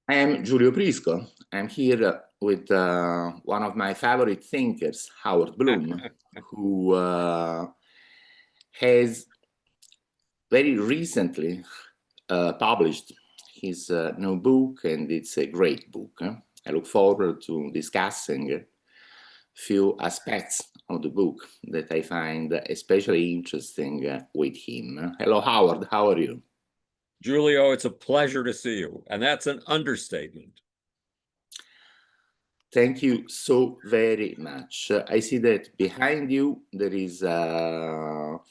I am Giulio Prisco. I'm here with one of my favorite thinkers, Howard Bloom, who has very recently published his new book, and it's a great book. I look forward to discussing a few aspects of the book that I find especially interesting with him. Hello, Howard. How are you? Giulio, it's a pleasure to see you, and that's an understatement. Thank you so very much. I see that behind you there is a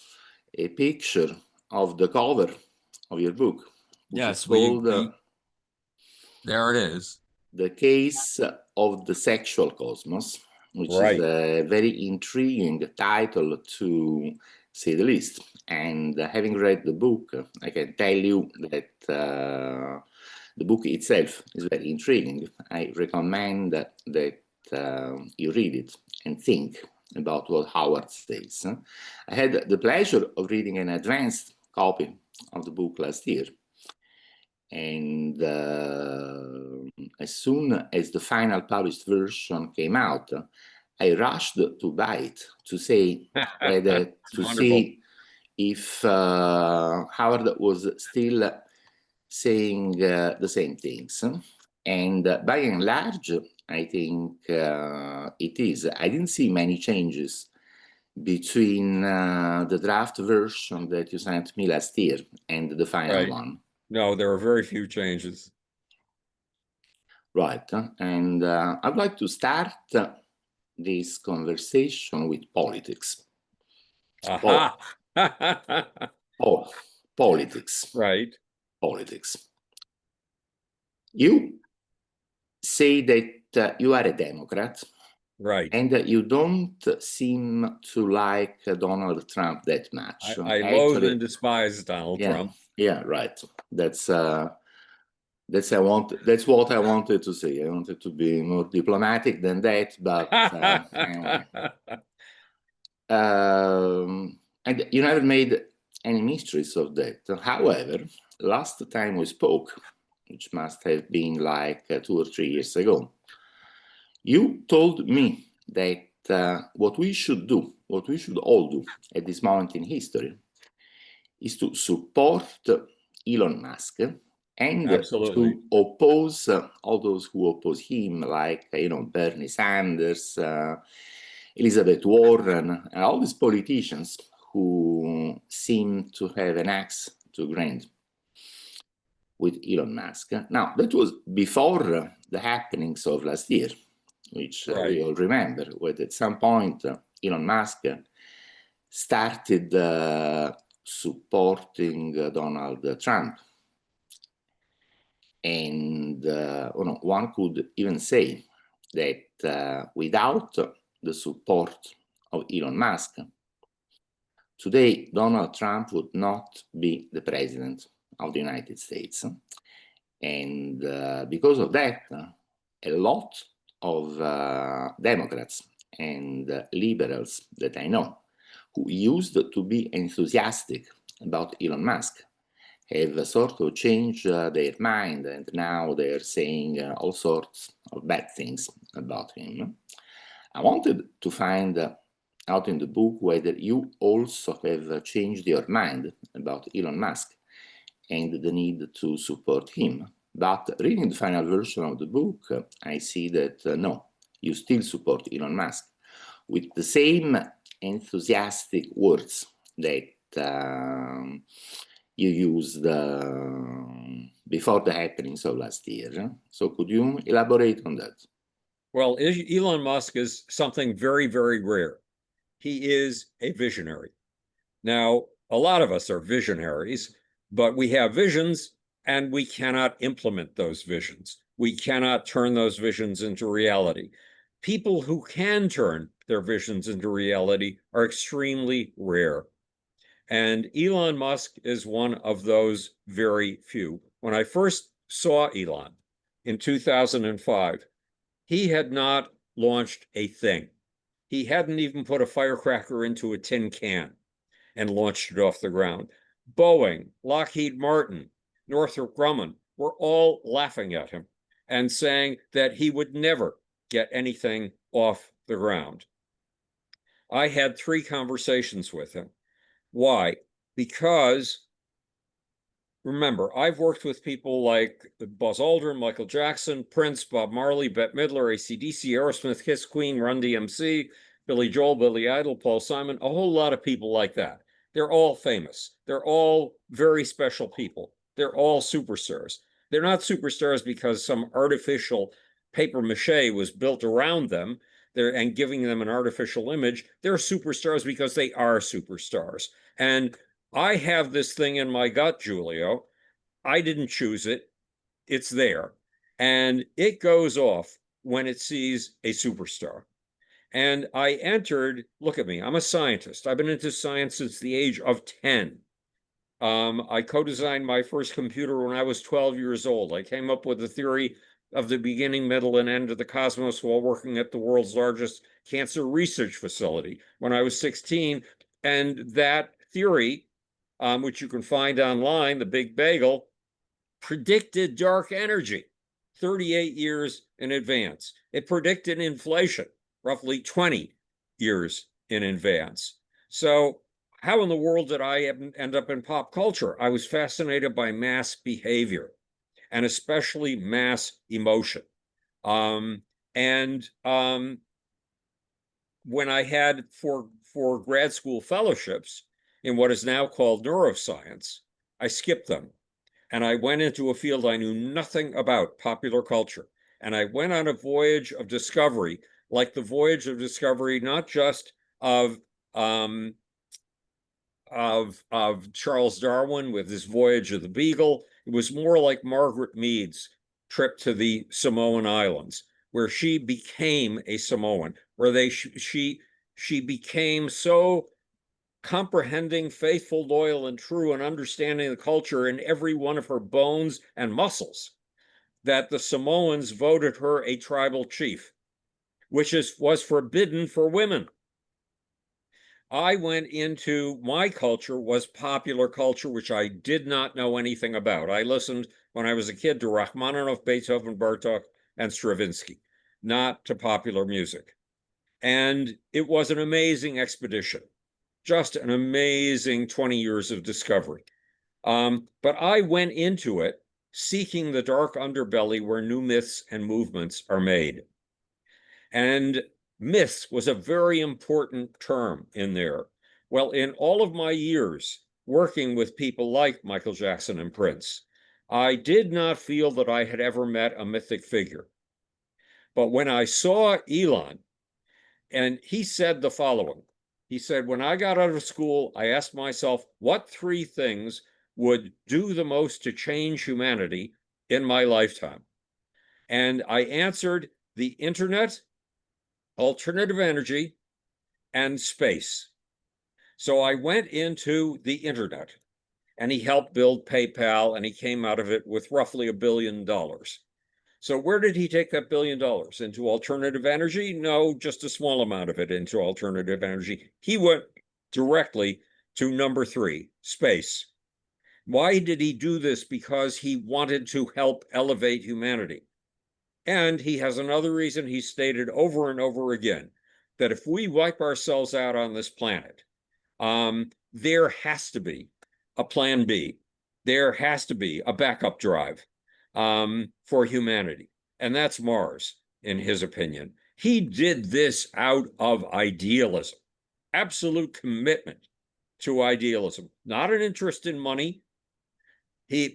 picture of the cover of your book, which is Yes, called there it is. The Case of the Sexual Cosmos, which is Right. a very intriguing title to say the least. And having read the book, I can tell you that the book itself is very intriguing. I recommend that you read it and think about what Howard says. I had the pleasure of reading an advanced copy of the book last year. And as soon as the final published version came out, I rushed to buy it to say whether to Wonderful. see if Howard was still saying the same things. And by and large, I think it is. I didn't see many changes between the draft version that you sent me last year and the final one. No, there are very few changes. Right. And I'd like to start this conversation with politics. Aha. Politics. Right. Politics. You say that you are a Democrat. Right. And you don't seem to like Donald Trump that much. I loathe and despise Donald Trump. Yeah, right. That's what I wanted to say. I wanted to be more diplomatic than that, but anyway. And you never made any mysteries of that. However, last time we spoke, which must have been like 2 or 3 years ago, you told me that what we should all do at this moment in history, is to support Elon Musk and Absolutely. to oppose all those who oppose him, like Bernie Sanders, Elizabeth Warren, and all these politicians who seem to have an axe to grind with Elon Musk. Now, that was before the happenings of last year, which we all remember, where at some point Elon Musk started supporting Donald Trump. And one could even say that without the support of Elon Musk, today Donald Trump would not be the president of the United States. And because of that, a lot of Democrats and liberals that I know who used to be enthusiastic about Elon Musk have sort of changed their mind, and now they're saying all sorts of bad things about him. I wanted to find out in the book whether you also have changed your mind about Elon Musk and the need to support him. But reading the final version of the book, I see that no, you still support Elon Musk with the same enthusiastic words that you used before the happenings of last year. So could you elaborate on that? Well, Elon Musk is something very, very rare. He is a visionary. Now, a lot of us are visionaries, but we have visions and we cannot implement those visions. We cannot turn those visions into reality. People who can turn their visions into reality are extremely rare. And Elon Musk is one of those very few. When I first saw Elon in 2005, he had not launched a thing. He hadn't even put a firecracker into a tin can and launched it off the ground. Boeing, Lockheed Martin, Northrop Grumman were all laughing at him. and saying that he would never get anything off the ground. I had 3 conversations with him. Why? Because remember, I've worked with people like Buzz Aldrin, Michael Jackson, Prince, Bob Marley, Bette Midler, AC/DC, Aerosmith, Kiss, Queen, Run DMC, Billy Joel, Billy Idol, Paul Simon, a whole lot of people like that. They're all famous. They're all very special people. They're all superstars. They're not superstars because some artificial paper mache was built around them and giving them an artificial image. They're superstars because they are superstars. And I have this thing in my gut, Julio. I didn't choose it. It's there. And it goes off when it sees a superstar. And I entered, look at me, I'm a scientist. I've been into science since the age of 10. I co-designed my first computer when I was 12 years old. I came up with the theory of the beginning, middle, and end of the cosmos while working at the world's largest cancer research facility when I was 16. And that theory, which you can find online, the Big Bagel, predicted dark energy 38 years in advance. It predicted inflation roughly 20 years in advance. So how in the world did I end up in pop culture? I was fascinated by mass behavior and especially mass emotion. When I had for grad school fellowships in what is now called neuroscience, I skipped them. And I went into a field I knew nothing about, popular culture. And I went on a voyage of discovery, like the voyage of discovery, not just of Charles Darwin with his voyage of the Beagle. It was more like Margaret Mead's trip to the Samoan Islands, where she became a Samoan, where she became so comprehending, faithful, loyal, and true, and understanding the culture in every one of her bones and muscles, that the Samoans voted her a tribal chief, which was forbidden for women. I went into, my culture was popular culture, which I did not know anything about. I listened when I was a kid to Rachmaninoff, Beethoven, Bartok, and Stravinsky, not to popular music. And it was an amazing expedition. Just an amazing 20 years of discovery. But I went into it seeking the dark underbelly where new myths and movements are made. And myths was a very important term in there. Well, in all of my years working with people like Michael Jackson and Prince, I did not feel that I had ever met a mythic figure. But when I saw Elon, and he said the following, he said, when I got out of school, I asked myself, what 3 things would do the most to change humanity in my lifetime? And I answered the internet, alternative energy, and space. So I went into the internet, and he helped build PayPal, and he came out of it with roughly $1 billion. So where did he take that $1 billion? Into alternative energy? No, just a small amount of it into alternative energy. He went directly to number 3, space. Why did he do this? Because he wanted to help elevate humanity. And he has another reason he stated over and over again, that if we wipe ourselves out on this planet, there has to be a plan B. There has to be a backup drive for humanity. And that's Mars, in his opinion. He did this out of idealism, absolute commitment to idealism, not an interest in money.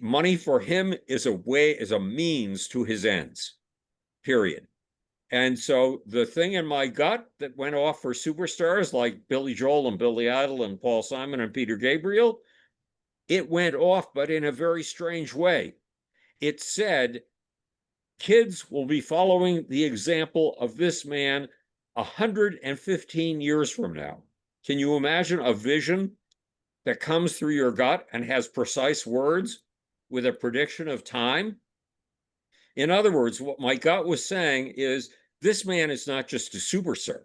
Money for him is a means to his ends, period. And so the thing in my gut that went off for superstars like Billy Joel and Billy Idol and Paul Simon and Peter Gabriel, it went off, but in a very strange way. It said, kids will be following the example of this man 115 years from now. Can you imagine a vision that comes through your gut and has precise words with a prediction of time? In other words, what my gut was saying is, this man is not just a superstar.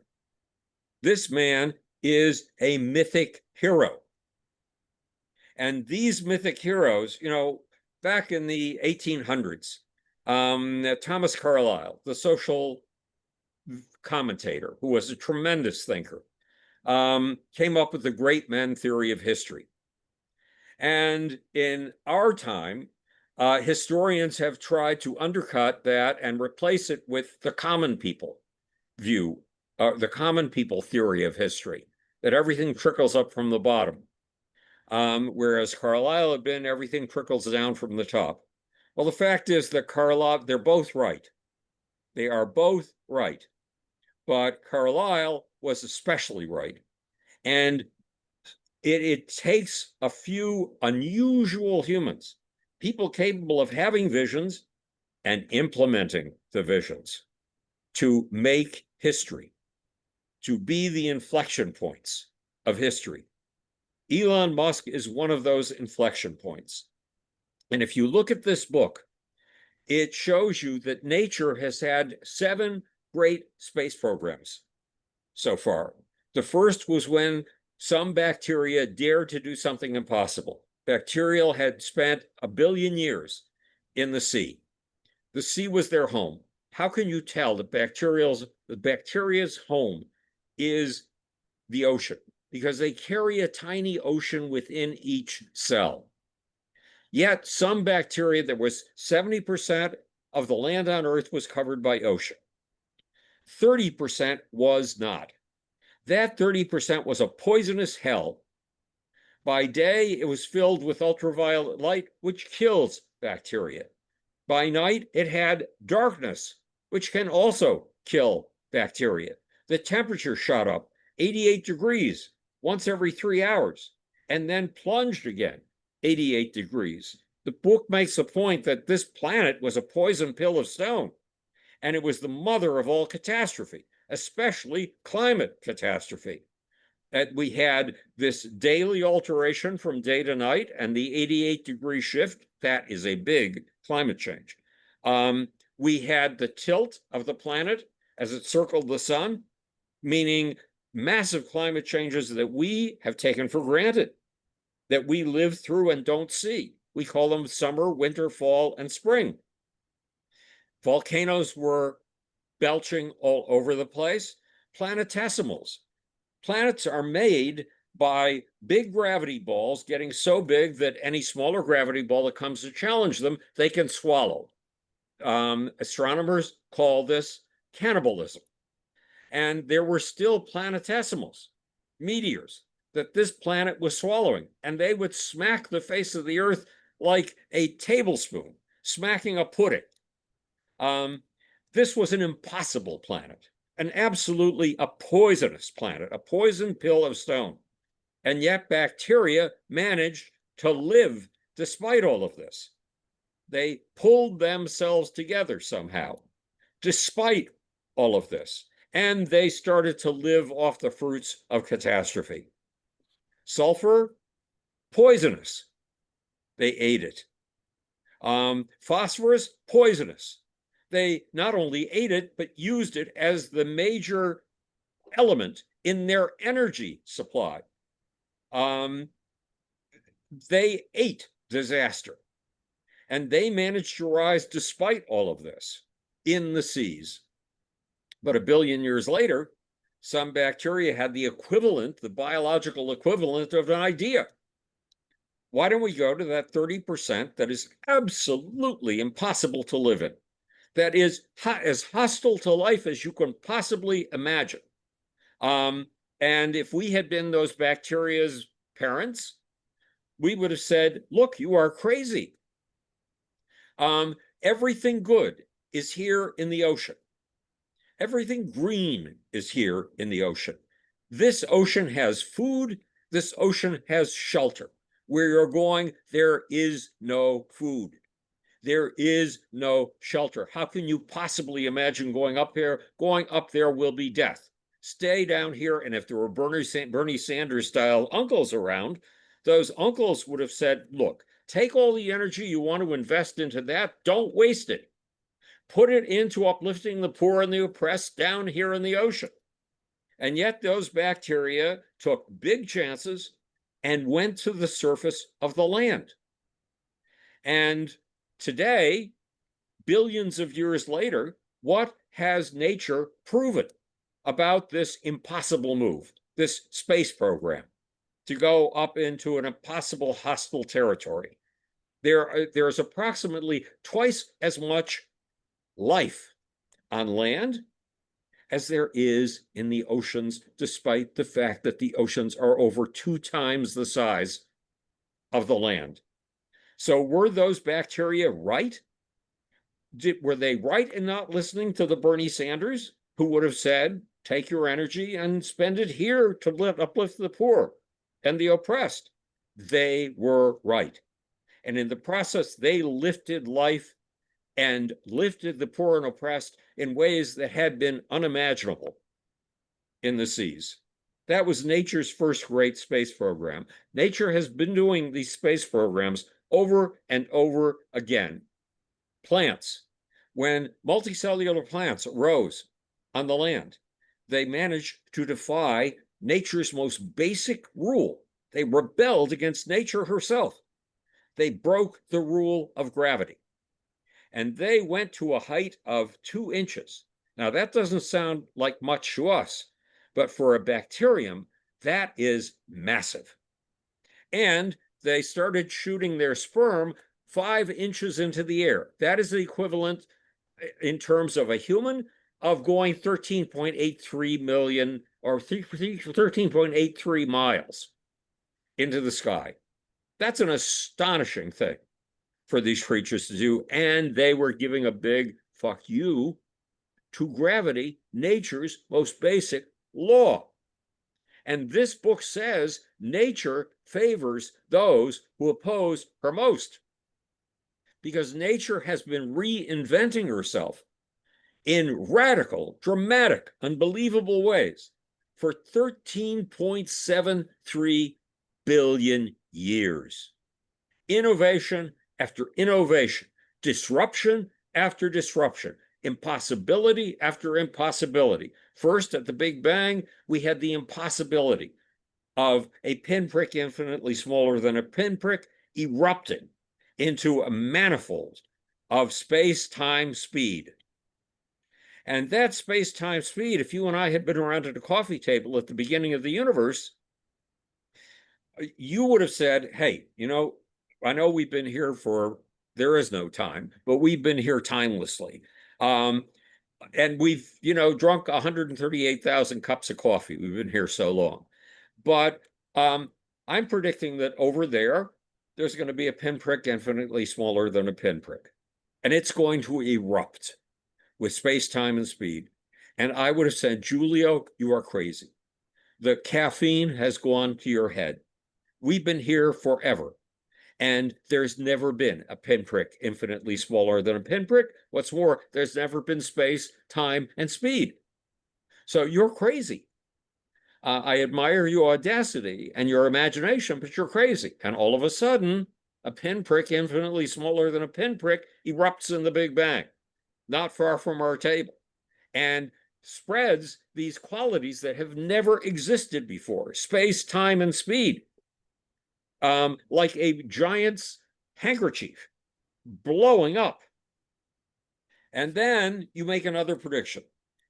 This man is a mythic hero. And these mythic heroes, back in the 1800s, Thomas Carlyle, the social commentator, who was a tremendous thinker, came up with the great men theory of history. And in our time, historians have tried to undercut that and replace it with the common people view, the common people theory of history, that everything trickles up from the bottom. Whereas Carlyle had been everything trickles down from the top. Well, the fact is that Carlyle, they're both right. They are both right. But Carlyle was especially right. And it takes a few unusual humans, people capable of having visions and implementing the visions, to make history, to be the inflection points of history. Elon Musk is one of those inflection points. And if you look at this book, it shows you that nature has had 7 great space programs so far. The first was when some bacteria dared to do something impossible. Bacteria had spent 1 billion years in the sea. The sea was their home. How can you tell that the bacteria's home is the ocean? Because they carry a tiny ocean within each cell. Yet some bacteria, that was 70% of the land on Earth was covered by ocean. 30% was not. That 30% was a poisonous hell. By day, it was filled with ultraviolet light, which kills bacteria. By night, it had darkness, which can also kill bacteria. The temperature shot up 88 degrees once every 3 hours, and then plunged again 88 degrees. The book makes the point that this planet was a poison pill of stone, and it was the mother of all catastrophe, especially climate catastrophe. That we had this daily alteration from day to night, and the 88-degree shift, that is a big climate change. We had the tilt of the planet as it circled the sun, meaning massive climate changes that we have taken for granted, that we live through and don't see. We call them summer, winter, fall, and spring. Volcanoes were belching all over the place. Planetesimals. Planets are made by big gravity balls getting so big that any smaller gravity ball that comes to challenge them, they can swallow. Astronomers call this cannibalism. And there were still planetesimals, meteors, that this planet was swallowing, and they would smack the face of the Earth like a tablespoon smacking a pudding. This was an impossible planet, an absolutely a poisonous planet, a poison pill of stone. And yet bacteria managed to live despite all of this. They pulled themselves together somehow, despite all of this. And they started to live off the fruits of catastrophe. Sulfur, poisonous. They ate it. Phosphorus, poisonous. They not only ate it, but used it as the major element in their energy supply. They ate disaster. And they managed to rise despite all of this in the seas. But 1 billion years later, some bacteria had the equivalent, the biological equivalent of an idea. Why don't we go to that 30% that is absolutely impossible to live in, that is as hostile to life as you can possibly imagine? And if we had been those bacteria's parents, we would have said, look, you are crazy. Everything good is here in the ocean. Everything green is here in the ocean. This ocean has food. This ocean has shelter. Where you're going, there is no food. There is no shelter. How can you possibly imagine going up there? Going up there will be death. Stay down here. And if there were Bernie Sanders style uncles around, those uncles would have said, look, take all the energy you want to invest into that. Don't waste it. Put it into uplifting the poor and the oppressed down here in the ocean. And yet those bacteria took big chances and went to the surface of the land. And today, billions of years later, what has nature proven about this impossible move, this space program to go up into an impossible hostile territory? There's approximately twice as much life on land as there is in the oceans, despite the fact that the oceans are over 2 times the size of the land. So were those bacteria right? Were they right in not listening to the Bernie Sanders, who would have said, take your energy and spend it here to uplift the poor and the oppressed? They were right. And in the process, they lifted life and lifted the poor and oppressed in ways that had been unimaginable in the seas. That was nature's first great space program. Nature has been doing these space programs over and over again. Plants, when multicellular plants rose on the land, they managed to defy nature's most basic rule. They rebelled against nature herself. They broke the rule of gravity. And they went to a height of 2 inches. Now, that doesn't sound like much to us, but for a bacterium, that is massive. And they started shooting their sperm 5 inches into the air. That is the equivalent, in terms of a human, of going 13.83 million or 13.83 miles into the sky. That's an astonishing thing for these creatures to do, and they were giving a big fuck you to gravity, nature's most basic law. And this book says nature favors those who oppose her most, because nature has been reinventing herself in radical, dramatic, unbelievable ways for 13.73 billion years. Innovation after innovation, disruption after disruption, impossibility after impossibility. First, at the Big Bang, we had the impossibility of a pinprick infinitely smaller than a pinprick erupting into a manifold of space-time speed. And that space-time speed, if you and I had been around at a coffee table at the beginning of the universe, you would have said, hey, you know, I know we've been here for, there is no time, but we've been here timelessly. And we've, you know, drunk 138,000 cups of coffee. We've been here so long. But I'm predicting that over there's going to be a pinprick infinitely smaller than a pinprick. And it's going to erupt with space, time, and speed. And I would have said, Giulio, you are crazy. The caffeine has gone to your head. We've been here forever. And there's never been a pinprick infinitely smaller than a pinprick. What's more, there's never been space, time, and speed. So you're crazy. I admire your audacity and your imagination, but you're crazy. And all of a sudden, a pinprick infinitely smaller than a pinprick erupts in the Big Bang, not far from our table, and spreads these qualities that have never existed before: space, time, and speed. Like a giant's handkerchief blowing up. And then you make another prediction.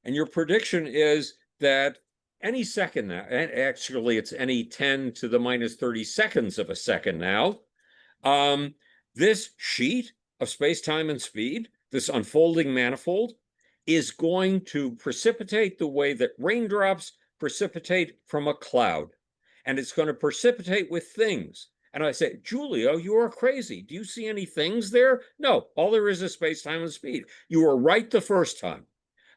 And your prediction is that any second now, and actually it's any 10 to the minus 30 seconds of a second now, this sheet of space, time, and speed, this unfolding manifold, is going to precipitate the way that raindrops precipitate from a cloud. And it's going to precipitate with things. And I say, Giulio, you are crazy. Do you see any things there? No, all there is space, time, and speed. You were right the first time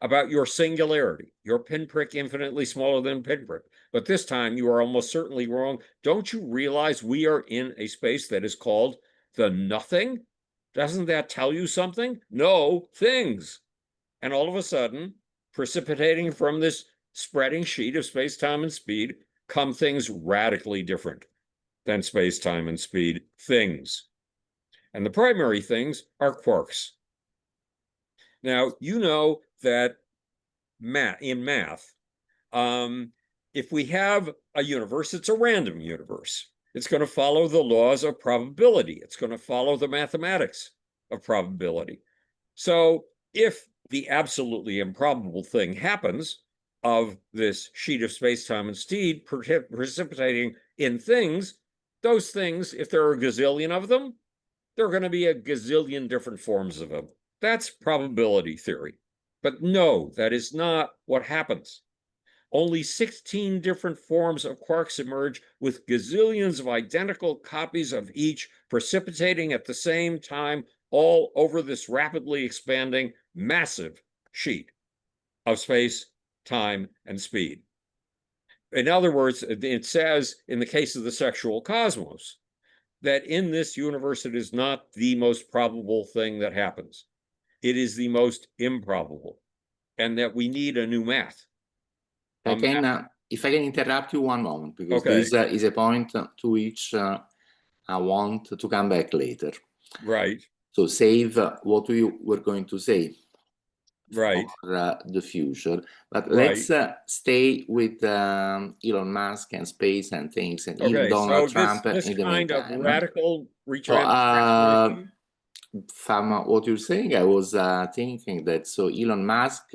about your singularity, your pinprick infinitely smaller than pinprick. But this time you are almost certainly wrong. Don't you realize we are in a space that is called the nothing? Doesn't that tell you something? No, things. And all of a sudden, precipitating from this spreading sheet of space, time, and speed, come things radically different than space, time, and speed, things. And the primary things are quarks. Now, you know that in math, if we have a universe, it's a random universe. It's going to follow the laws of probability. It's going to follow the mathematics of probability. So if the absolutely improbable thing happens of this sheet of space-time and speed precipitating in things, those things, if there are a gazillion of them, there are going to be a gazillion different forms of them. That's probability theory. But no, that is not what happens. Only 16 different forms of quarks emerge with gazillions of identical copies of each precipitating at the same time all over this rapidly expanding massive sheet of space, time, and speed. In other words, it says in the case of the sexual cosmos that in this universe it is not the most probable thing that happens. It is the most improbable, and that we need a new math. If I can interrupt you one moment, because Okay. this is a point to which I want to come back later. Right. So save what we were going to say Right. for the future. But Right. let's stay with Elon Musk and space and things, and even Okay, Donald so Trump this in the kind of meantime. radical So, transformation. from what you're saying, I was thinking that so Elon Musk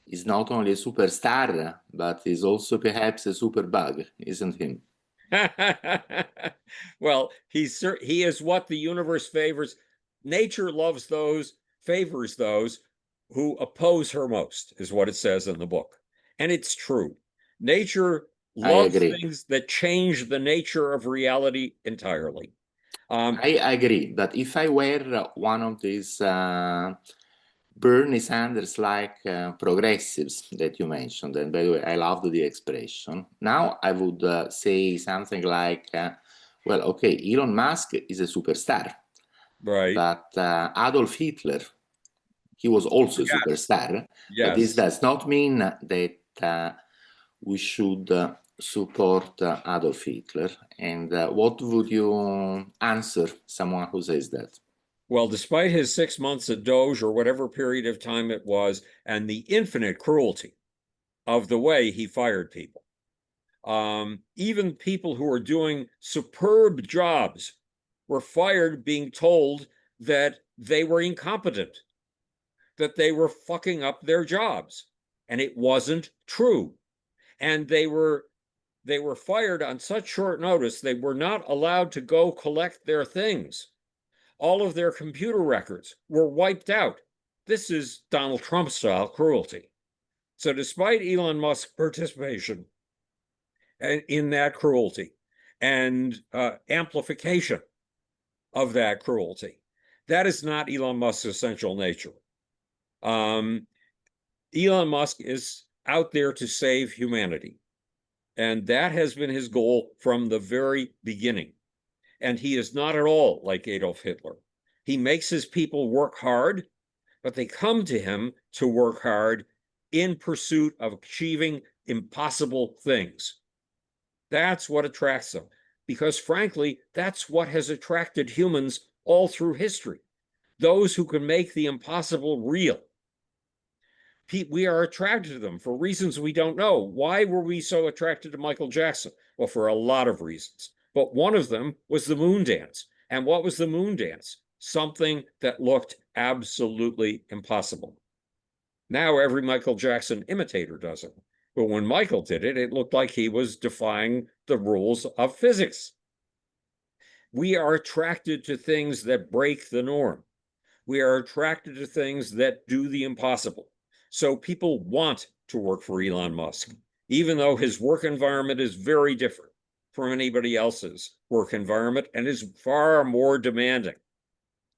is not only a superstar, but is also perhaps a superbug, isn't he? Well, he is what the universe favors. Nature favors those who oppose her most, is what it says in the book. And it's true. Nature loves things that change the nature of reality entirely. I agree, but if I were one of these Bernie Sanders-like progressives that you mentioned, and by the way, I loved the expression. Now I would say something like, well, okay, Elon Musk is a superstar, right? But Adolf Hitler, he was also a superstar. Yes. But this does not mean that we should support Adolf Hitler. And what would you answer someone who says that? Well, despite his 6 months at Doge or whatever period of time it was, and the infinite cruelty of the way he fired people, even people who were doing superb jobs were fired being told that they were incompetent, that they were fucking up their jobs. And it wasn't true. And they were fired on such short notice, they were not allowed to go collect their things. All of their computer records were wiped out. This is Donald Trump style cruelty. So despite Elon Musk's participation in that cruelty and amplification of that cruelty, that is not Elon Musk's essential nature. Elon Musk is out there to save humanity. And that has been his goal from the very beginning. And he is not at all like Adolf Hitler. He makes his people work hard, but they come to him to work hard in pursuit of achieving impossible things. That's what attracts them, because frankly, that's what has attracted humans all through history. Those who can make the impossible real. We are attracted to them for reasons we don't know. Why were we so attracted to Michael Jackson? Well, for a lot of reasons. But one of them was the moon dance. And what was the moon dance? Something that looked absolutely impossible. Now every Michael Jackson imitator does it. But when Michael did it, it looked like he was defying the rules of physics. We are attracted to things that break the norm. We are attracted to things that do the impossible. So people want to work for Elon Musk, even though his work environment is very different from anybody else's work environment and is far more demanding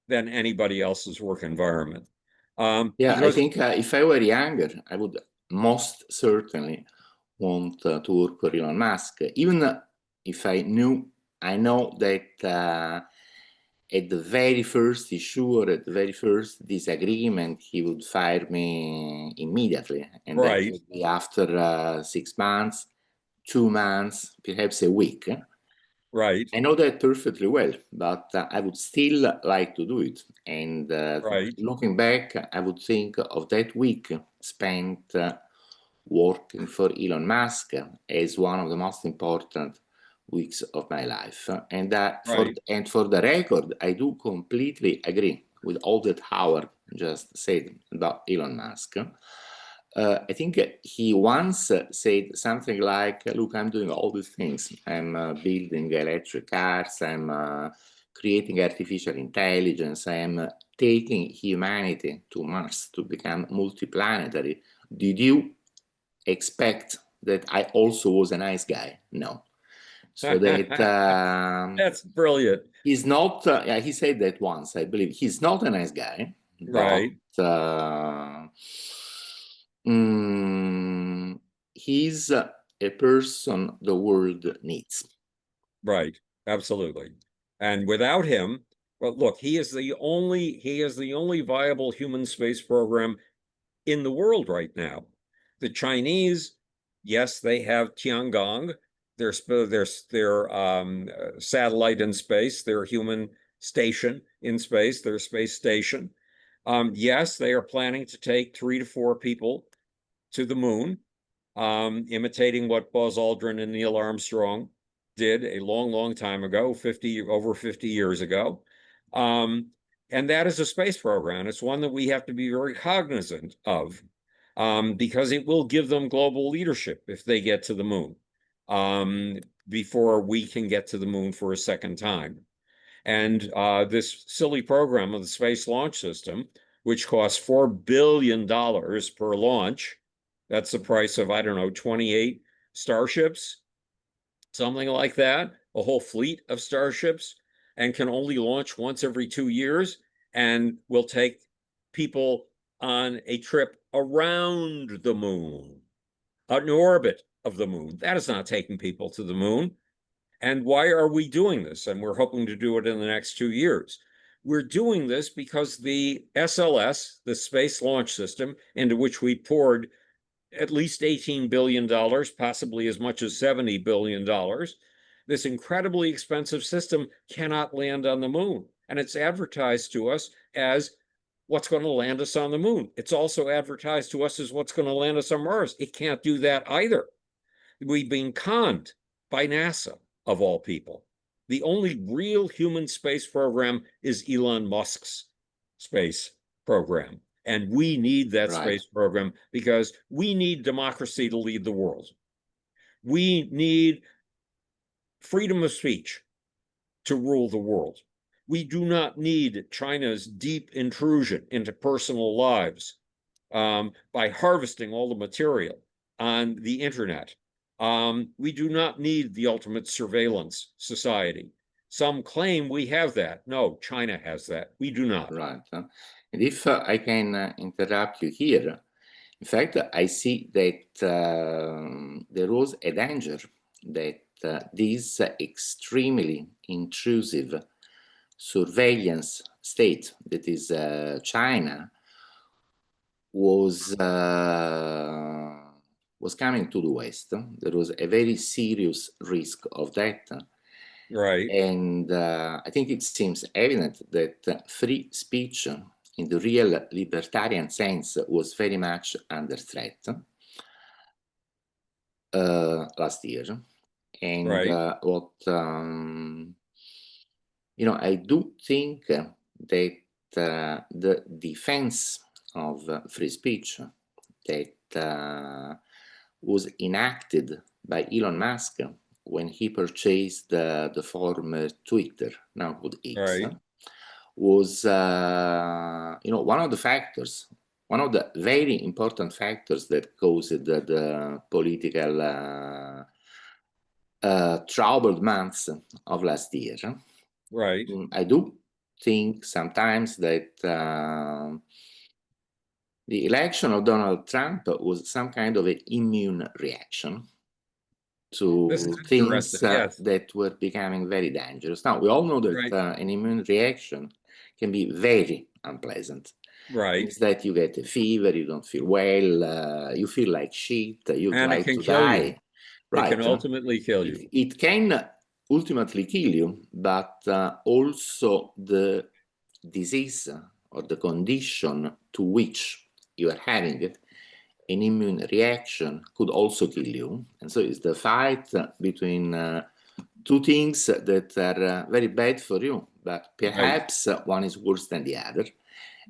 than anybody else's work environment. I think if I were younger, I would most certainly want to work for Elon Musk, even if I know that at the very first issue or at the very first disagreement, he would fire me immediately. And that would be after 6 months, 2 months, perhaps a week. Right. I know that perfectly well, but I would still like to do it. And looking back, I would think of that week spent working for Elon Musk as one of the most important weeks of my life. And for the record, I do completely agree with all that Howard just said about Elon Musk. I think he once said something like, look, I'm doing all these things. I'm building electric cars, I'm creating artificial intelligence, I'm taking humanity to Mars to become multiplanetary. Did you expect that I also was a nice guy? No. So that that's brilliant. he's not, yeah, he said that once, I believe. He's not a nice guy, Right. but he's a person the world needs. Right. Absolutely. And without him, well, look, he is the only viable human space program in the world right now. The Chinese, yes, they have Tiangong, their satellite in space, their human station in space, their space station. Yes, they are planning to take 3 to 4 people to the moon, imitating what Buzz Aldrin and Neil Armstrong did a long, long time ago, over 50 years ago. And that is a space program. It's one that we have to be very cognizant of, because it will give them global leadership if they get to the moon, before we can get to the moon for a second time. And this silly program of the Space Launch System, which costs $4 billion per launch, that's the price of, I don't know, 28 starships, something like that, a whole fleet of starships, and can only launch once every 2 years, and will take people on a trip around the moon, an orbit of the moon. That is not taking people to the moon. And why are we doing this? And we're hoping to do it in the next 2 years. We're doing this because the SLS, the Space Launch System, into which we poured at least $18 billion, possibly as much as $70 billion, this incredibly expensive system cannot land on the moon. And it's advertised to us as what's going to land us on the moon. It's also advertised to us as what's going to land us on Mars. It can't do that either. We've been conned by NASA, of all people. The only real human space program is Elon Musk's space program. And we need that space program because we need democracy to lead the world. We need freedom of speech to rule the world. We do not need China's deep intrusion into personal lives by harvesting all the material on the internet. We do not need the ultimate surveillance society. Some claim we have that. No, China has that. We do not. Right. And if I can interrupt you here, in fact, I see that there was a danger that this extremely intrusive surveillance state that is China was coming to the West. There was a very serious risk of that. Right. And I think it seems evident that free speech in the real libertarian sense was very much under threat last year. And what, I do think that the defense of free speech that was enacted by Elon Musk when he purchased the former Twitter, now called X, was one of the factors, one of the very important factors that caused the political troubled months of last year. Right. I do think sometimes that the election of Donald Trump was some kind of an immune reaction to things that were becoming very dangerous. Now, we all know that an immune reaction can be very unpleasant. Right. It's that you get a fever, you don't feel well, you feel like shit, you'd like to die. Right. It can ultimately kill you. It can ultimately kill you, but also the disease or the condition to which you are having it, an immune reaction could also kill you. And so it's the fight between two things that are very bad for you, but perhaps one is worse than the other.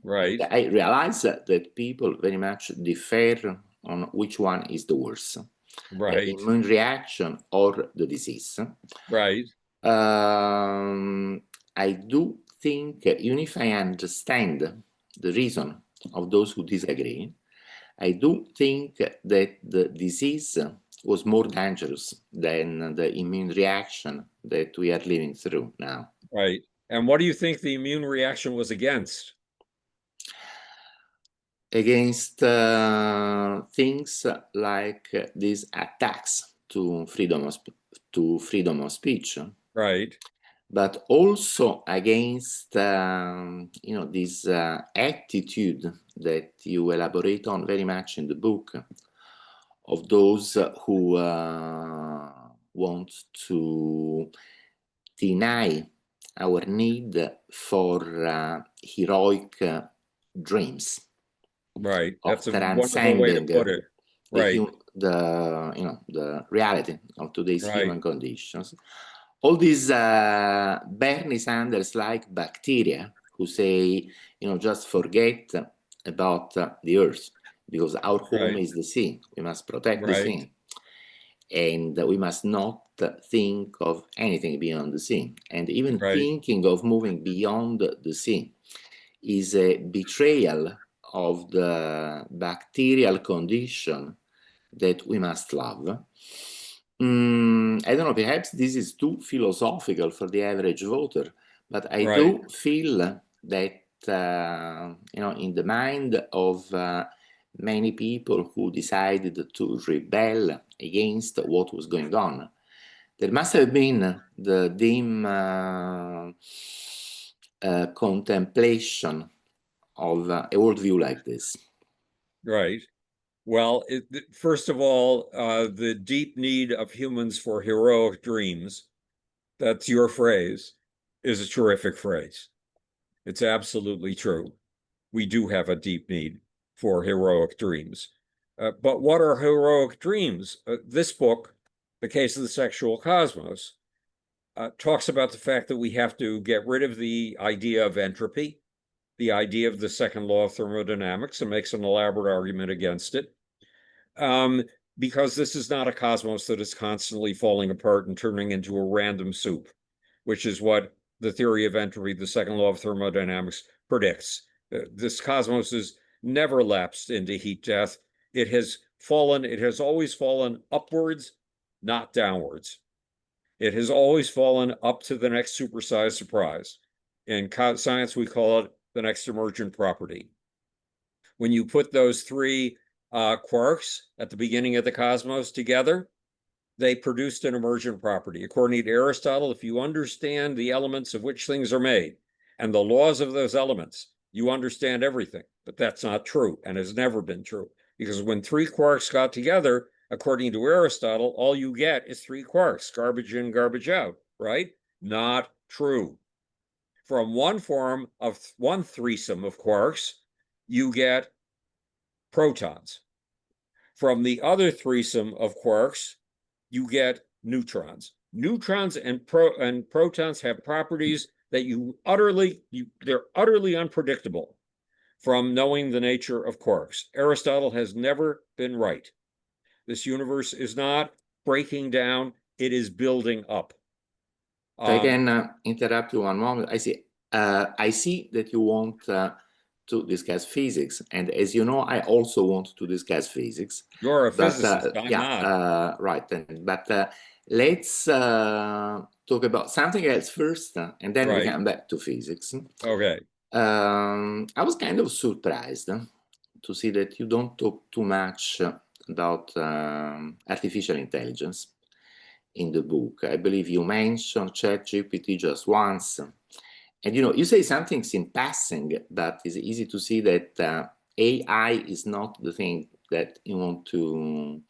Right. And I realize that people very much differ on which one is the worst. Right. The immune reaction or the disease. Right. I do think, even if I understand the reason of those who disagree, I do think that the disease was more dangerous than the immune reaction that we are living through now. Right. And what do you think the immune reaction was against? Against things like these attacks to freedom of speech, Right. but also against this attitude that you elaborate on very much in the book of those who want to deny our need for heroic dreams. Right. That's a Of wonderful way to transcending put it. Right. the reality of today's Right. human conditions. All these Bernie Sanders like bacteria who say, just forget about the earth because our home Right. is the sea. We must protect the Right. sea. And we must not think of anything beyond the sea. And even Right. thinking of moving beyond the sea is a betrayal of the bacterial condition that we must love. I don't know, perhaps this is too philosophical for the average voter, but I do feel that, in the mind of many people who decided to rebel against what was going on, there must have been the dim contemplation of a worldview like this. Right. Well, first of all, the deep need of humans for heroic dreams, that's your phrase, is a terrific phrase. It's absolutely true. We do have a deep need for heroic dreams. But what are heroic dreams? This book, The Case of the Sexual Cosmos, talks about the fact that we have to get rid of the idea of entropy, the idea of the second law of thermodynamics, and makes an elaborate argument against it. Because this is not a cosmos that is constantly falling apart and turning into a random soup, which is what the theory of entropy, the second law of thermodynamics, predicts. This cosmos has never lapsed into heat death. It has always fallen upwards, not downwards. It has always fallen up to the next supersized surprise. In science, we call it the next emergent property. When you put those three quarks at the beginning of the cosmos together, they produced an emergent property. According to Aristotle, if you understand the elements of which things are made and the laws of those elements, you understand everything. But that's not true and has never been true. Because when three quarks got together, according to Aristotle, all you get is three quarks, garbage in, garbage out, right? Not true. From one threesome of quarks, you get protons. From the other threesome of quarks, you get neutrons. Neutrons and protons have properties that they're utterly unpredictable from knowing the nature of quarks. Aristotle has never been right. This universe is not breaking down, it is building up. If I can interrupt you one moment. I see that you want to discuss physics, and as you know, I also want to discuss physics. You're a physicist, I'm not. Right. But let's talk about something else first, and then we come back to physics. Okay. I was kind of surprised to see that you don't talk too much about artificial intelligence in the book. I believe you mentioned ChatGPT just once. And you say some things in passing, but it's easy to see that AI is not the thing that you want to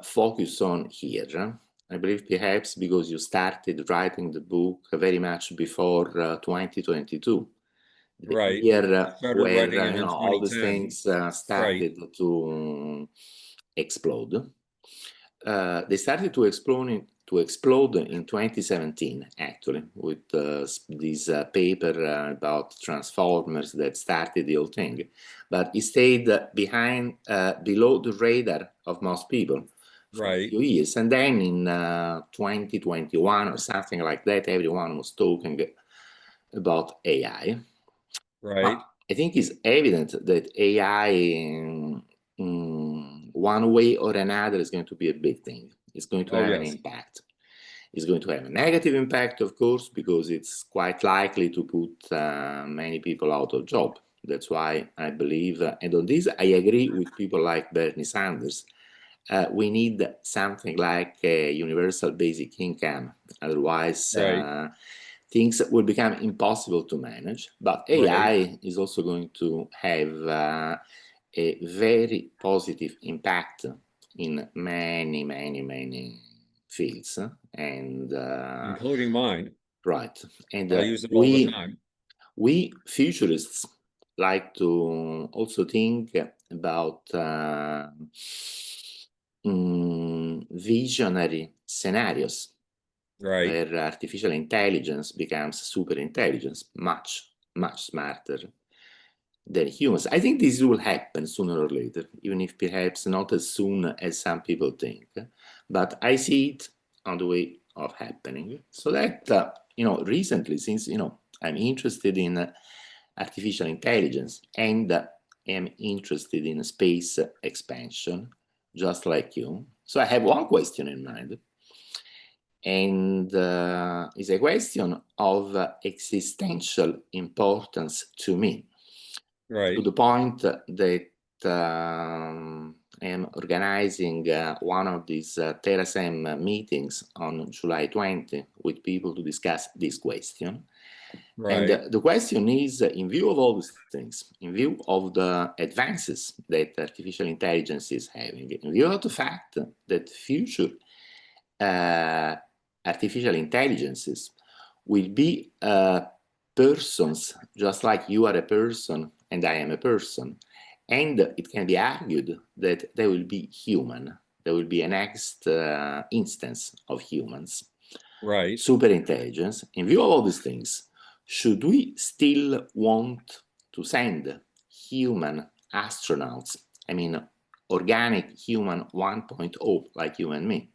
focus on here. I believe perhaps because you started writing the book very much before 2022. Right. Year Started writing it in all these 2010. things started to explode. They started to to explode in 2017, actually, with this paper about transformers that started the whole thing. But it stayed below the radar of most people for a few years. And then in 2021 or something like that, everyone was talking about AI. Right. I think it's evident that AI, one way or another, is going to be a big thing. It's going to have an impact. It's going to have a negative impact, of course, because it's quite likely to put many people out of job. That's why I believe, and on this I agree with people like Bernie Sanders, we need something like a universal basic income. Otherwise, things will become impossible to manage. But AI is also going to have a very positive impact in many, many, many fields, and including mine. Right. And I use it all the time. We futurists like to also think about visionary scenarios where artificial intelligence becomes super intelligence, much, much smarter than humans. I think this will happen sooner or later, even if perhaps not as soon as some people think. But I see it on the way of happening. So that, recently, since, I'm interested in artificial intelligence and am interested in space expansion, just like you. So I have one question in mind. And it's a question of existential importance to me. To the point that I am organizing one of these TerraSem meetings on July 20 with people to discuss this question. And the question is, in view of all these things, in view of the advances that artificial intelligence is having, in view of the fact that future artificial intelligences will be persons, just like you are a person and I am a person, and it can be argued that they will be human. There will be a next instance of humans, super intelligence. In view of all these things, should we still want to send human astronauts, I mean organic human 1.0 like you and me,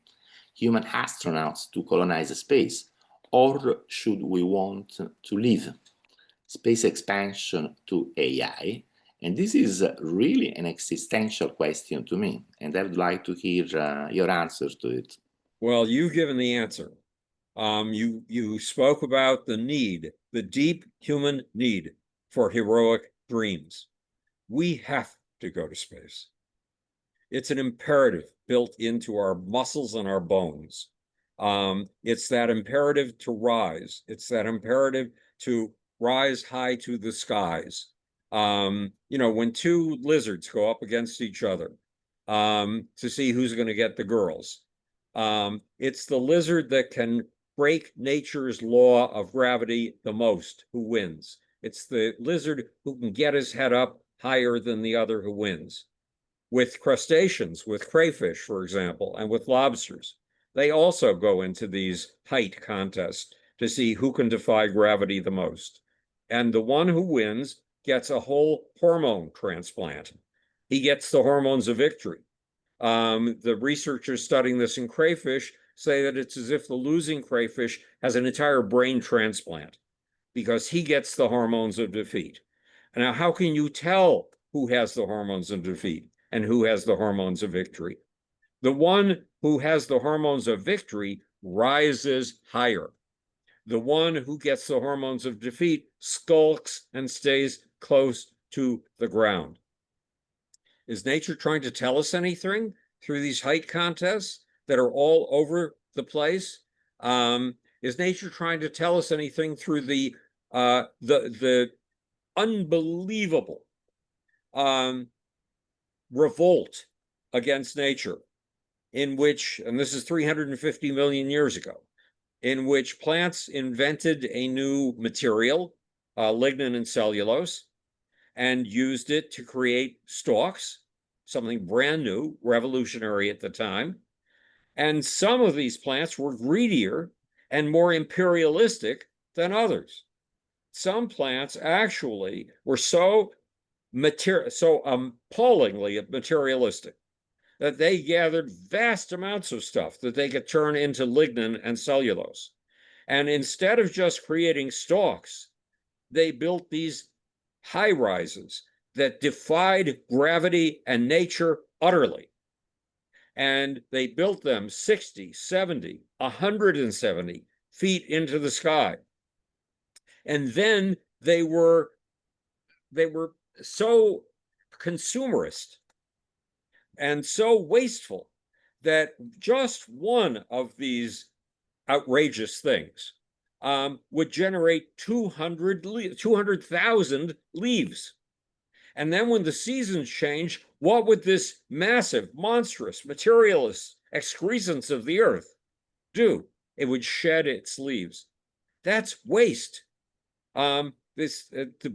human astronauts to colonize space, or should we want to leave space expansion to AI? And this is really an existential question to me, and I would like to hear your answer to it. Well, you've given the answer. You spoke about the need, the deep human need for heroic dreams. We have to go to space. It's an imperative built into our muscles and our bones. It's that imperative to rise. It's that imperative to rise high to the skies. When two lizards go up against each other to see who's going to get the girls, it's the lizard that can break nature's law of gravity the most who wins. It's the lizard who can get his head up higher than the other who wins. With crustaceans, with crayfish, for example, and with lobsters, they also go into these height contests to see who can defy gravity the most. And the one who wins gets a whole hormone transplant. He gets the hormones of victory. The researchers studying this in crayfish say that it's as if the losing crayfish has an entire brain transplant because he gets the hormones of defeat. Now, how can you tell who has the hormones of defeat and who has the hormones of victory? The one who has the hormones of victory rises higher. The one who gets the hormones of defeat skulks and stays close to the ground. Is nature trying to tell us anything through these height contests that are all over the place? Is nature trying to tell us anything through the unbelievable revolt against nature, in which, and this is 350 million years ago, in which plants invented a new material, lignin and cellulose, and used it to create stalks, something brand new, revolutionary at the time. And some of these plants were greedier and more imperialistic than others. Some plants actually were so appallingly materialistic that they gathered vast amounts of stuff that they could turn into lignin and cellulose. And instead of just creating stalks, they built these high rises that defied gravity and nature utterly. And they built them 60, 70, 170 feet into the sky. And then they were so consumerist and so wasteful that just one of these outrageous things would generate 200,000 leaves. And then when the seasons change, what would this massive, monstrous, materialist excrescence of the earth do? It would shed its leaves. That's waste. The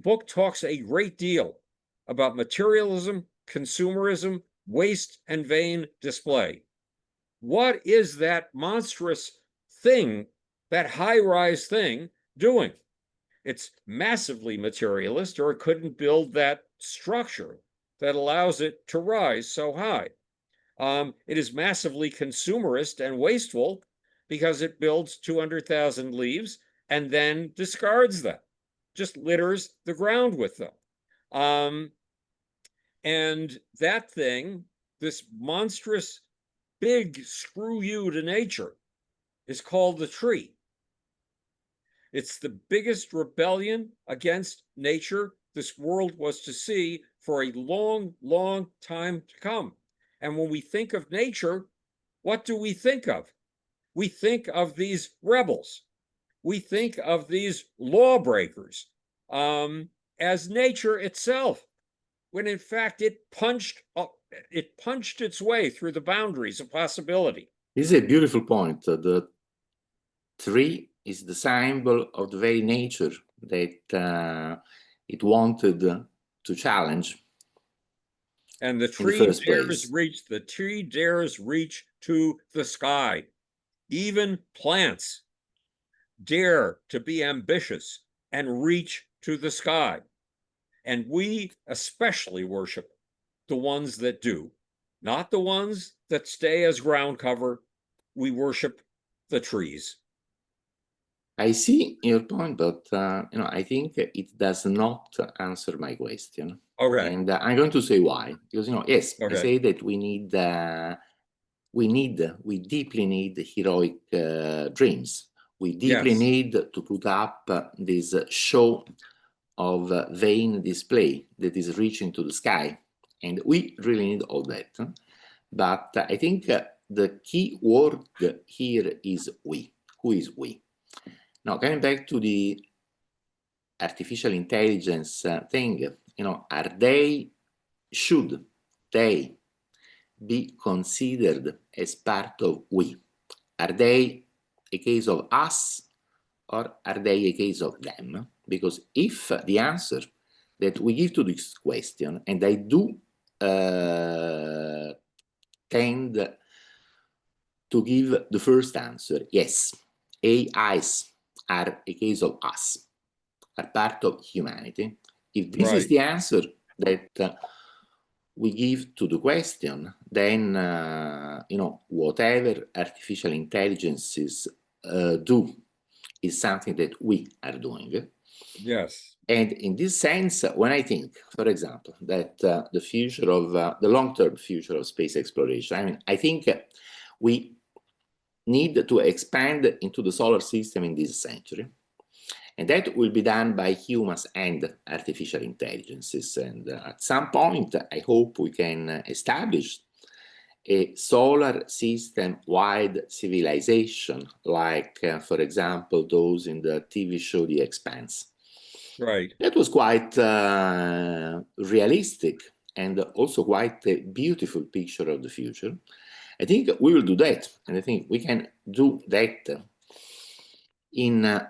book talks a great deal about materialism, consumerism, waste, and vain display. What is that monstrous thing, that high-rise thing, doing? It's massively materialist, or it couldn't build that structure that allows it to rise so high. It is massively consumerist and wasteful because it builds 200,000 leaves and then discards them, just litters the ground with them. And that thing, this monstrous, big screw you to nature, is called the tree. It's the biggest rebellion against nature this world was to see for a long, long time to come. And when we think of nature, what do we think of? We think of these rebels. We think of these lawbreakers as nature itself, when in fact it punched its way through the boundaries of possibility. This is a beautiful point. The tree is the symbol of the very nature that it wanted to challenge. And the tree dares reach to the sky. Even plants dare to be ambitious and reach to the sky. And we especially worship the ones that do, not the ones that stay as ground cover. We worship the trees. I see your point, but I think it does not answer my question. Okay. And I'm going to say why. Because yes, Okay. I say that we deeply need heroic dreams. We deeply need to put up this show of vain display that is reaching to the sky, and we really need all that. But I think the key word here is we. Who is we? Now, coming back to the artificial intelligence thing, should they be considered as part of we? Are they a case of us, or are they a case of them? Because if the answer that we give to this question, and I do tend to give the first answer, yes, AIs are a case of us, are part of humanity. If this is the answer that we give to the question, then whatever artificial intelligences do is something that we are doing. Yes. And in this sense, when I think, for example, that the future of the long-term future of space exploration, I think we need to expand into the solar system in this century. And that will be done by humans and artificial intelligences. And at some point, I hope we can establish a solar system-wide civilization, like, for example, those in the TV show The Expanse. Right. That was quite realistic and also quite a beautiful picture of the future. I think we will do that, and I think we can do that in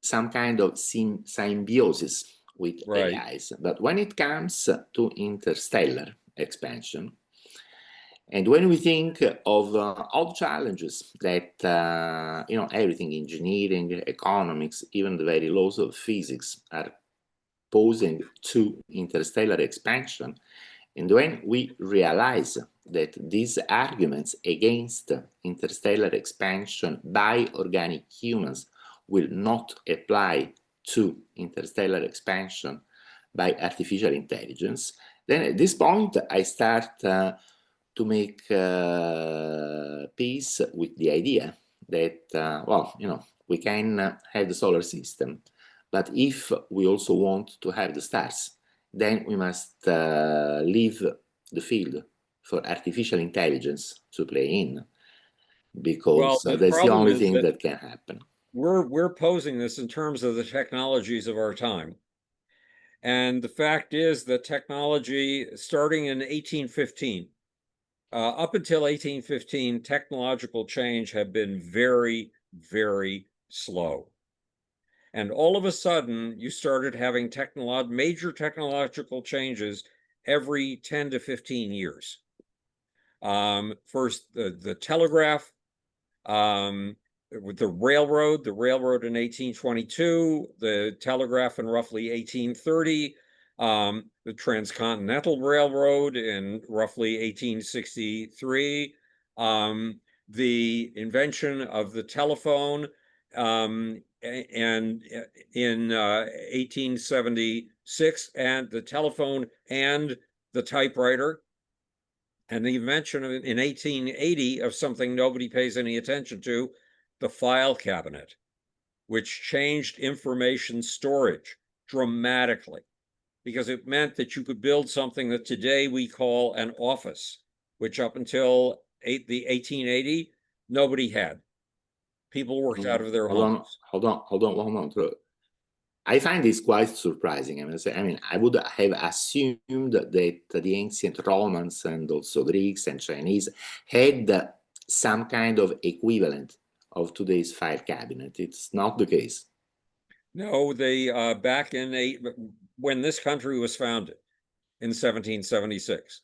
some kind of symbiosis with AIs. But when it comes to interstellar expansion, And when we think of all the challenges that, everything, engineering, economics, even the very laws of physics are posing to interstellar expansion, and when we realize that these arguments against interstellar expansion by organic humans will not apply to interstellar expansion by artificial intelligence, then at this point I start to make peace with the idea that, we can have the solar system, but if we also want to have the stars, then we must leave the field for artificial intelligence to play in, because that's the only thing that can happen. We're posing this in terms of the technologies of our time. And the fact is that technology, starting in 1815, up until 1815, technological change had been very, very slow. And all of a sudden, you started having major technological changes every 10 to 15 years. First, the telegraph, with the railroad in 1822, the telegraph in roughly 1830, the Transcontinental Railroad in roughly 1863, the invention of the telephone and in 1876, and the telephone and the typewriter, and the invention in 1880 of something nobody pays any attention to, the file cabinet, which changed information storage dramatically, because it meant that you could build something that today we call an office, which up until the 1880, nobody had. People worked out of their homes. Hold on one moment. I find this quite surprising. I would have assumed that the ancient Romans and also Greeks and Chinese had some kind of equivalent of today's file cabinet. It's not the case. No, they back in when this country was founded in 1776,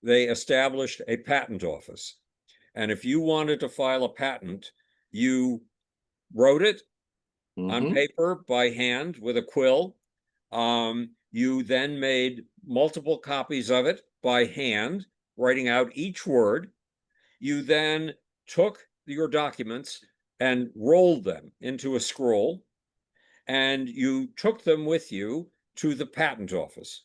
they established a patent office. And if you wanted to file a patent, you wrote it on paper by hand with a quill. You then made multiple copies of it by hand, writing out each word. You then took your documents and rolled them into a scroll, and you took them with you to the patent office.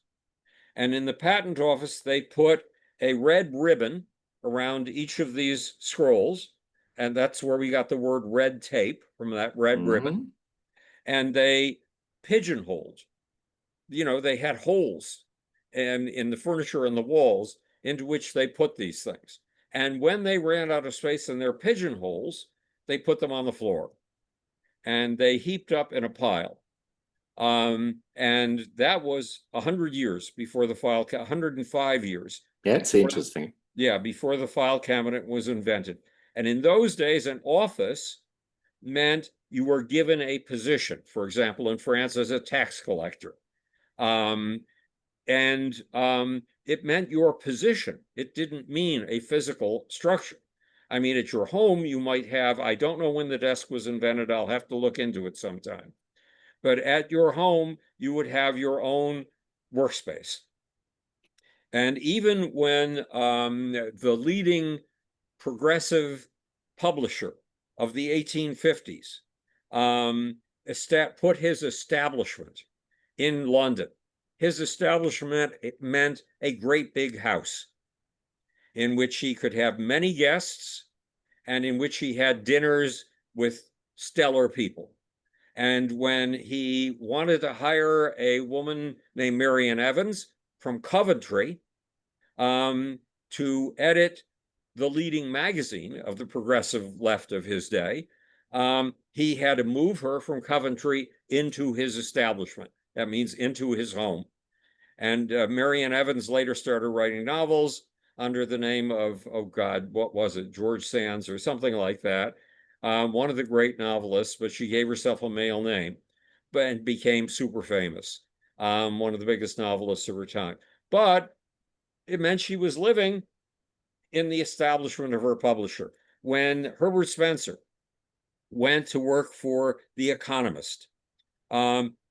And in the patent office, they put a red ribbon around each of these scrolls, and that's where we got the word red tape, from that red ribbon. And they pigeonholed, they had holes in the furniture and the walls into which they put these things. And when they ran out of space in their pigeonholes, they put them on the floor, and they heaped up in a pile. And that was 100 years before the 105 years. That's interesting. Before the file cabinet was invented. And in those days, an office meant you were given a position, for example, in France, as a tax collector. It meant your position. It didn't mean a physical structure. I mean, at your home, you might have, I don't know when the desk was invented, I'll have to look into it sometime. But at your home, you would have your own workspace. And even when the leading progressive publisher of the 1850s put his establishment in London, his establishment, it meant a great big house in which he could have many guests and in which he had dinners with stellar people. And when he wanted to hire a woman named Marian Evans from Coventry to edit the leading magazine of the progressive left of his day, he had to move her from Coventry into his establishment. That means into his home. And Marian Evans later started writing novels under the name of, oh God, what was it? George Sands or something like that. One of the great novelists, but she gave herself a male name, and became super famous. One of the biggest novelists of her time. But it meant she was living in the establishment of her publisher. When Herbert Spencer went to work for The Economist,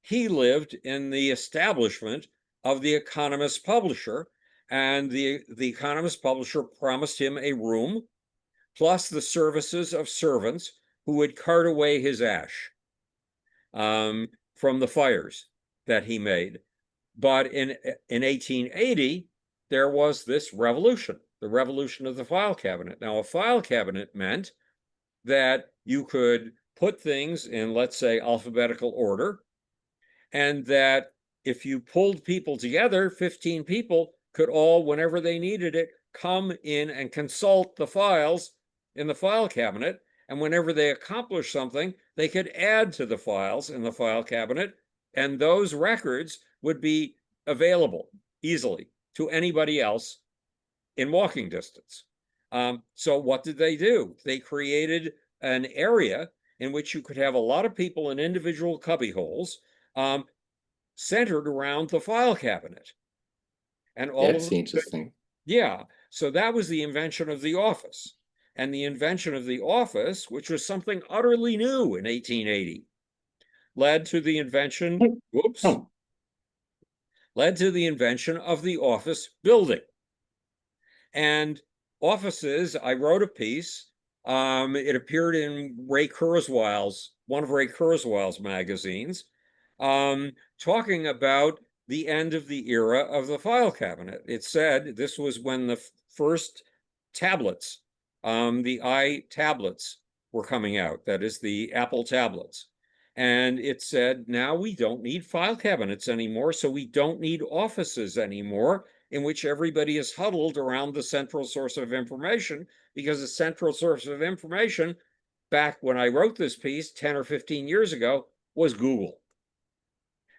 he lived in the establishment of The Economist publisher, and the Economist publisher promised him a room plus the services of servants who would cart away his ash from the fires that he made. But in 1880, there was this revolution, the revolution of the file cabinet. Now, a file cabinet meant that you could put things in, let's say, alphabetical order, and that if you pulled people together, 15 people could all, whenever they needed it, come in and consult the files in the file cabinet. And whenever they accomplished something, they could add to the files in the file cabinet, and those records would be available easily to anybody else in walking distance. So what did they do? They created an area in which you could have a lot of people in individual cubby holes centered around the file cabinet. And all That's interesting. Yeah. So that was the invention of the office. And the invention of the office, which was something utterly new in 1880, led to the invention, led to the invention of the office building. And offices, I wrote a piece, it appeared in Ray Kurzweil's, one of Ray Kurzweil's magazines, talking about the end of the era of the file cabinet. It said this was when the first tablets, the iTablets were coming out, that is the Apple tablets. And it said, now we don't need file cabinets anymore, so we don't need offices anymore in which everybody is huddled around the central source of information, because the central source of information, back when I wrote this piece 10 or 15 years ago, was Google.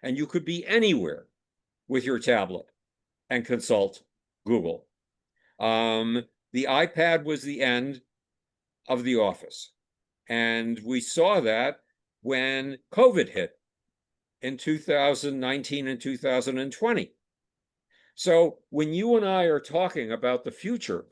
And you could be anywhere with your tablet and consult Google. The iPad was the end of the office. And we saw that when COVID hit in 2019 and 2020. So when you and I are talking about the future,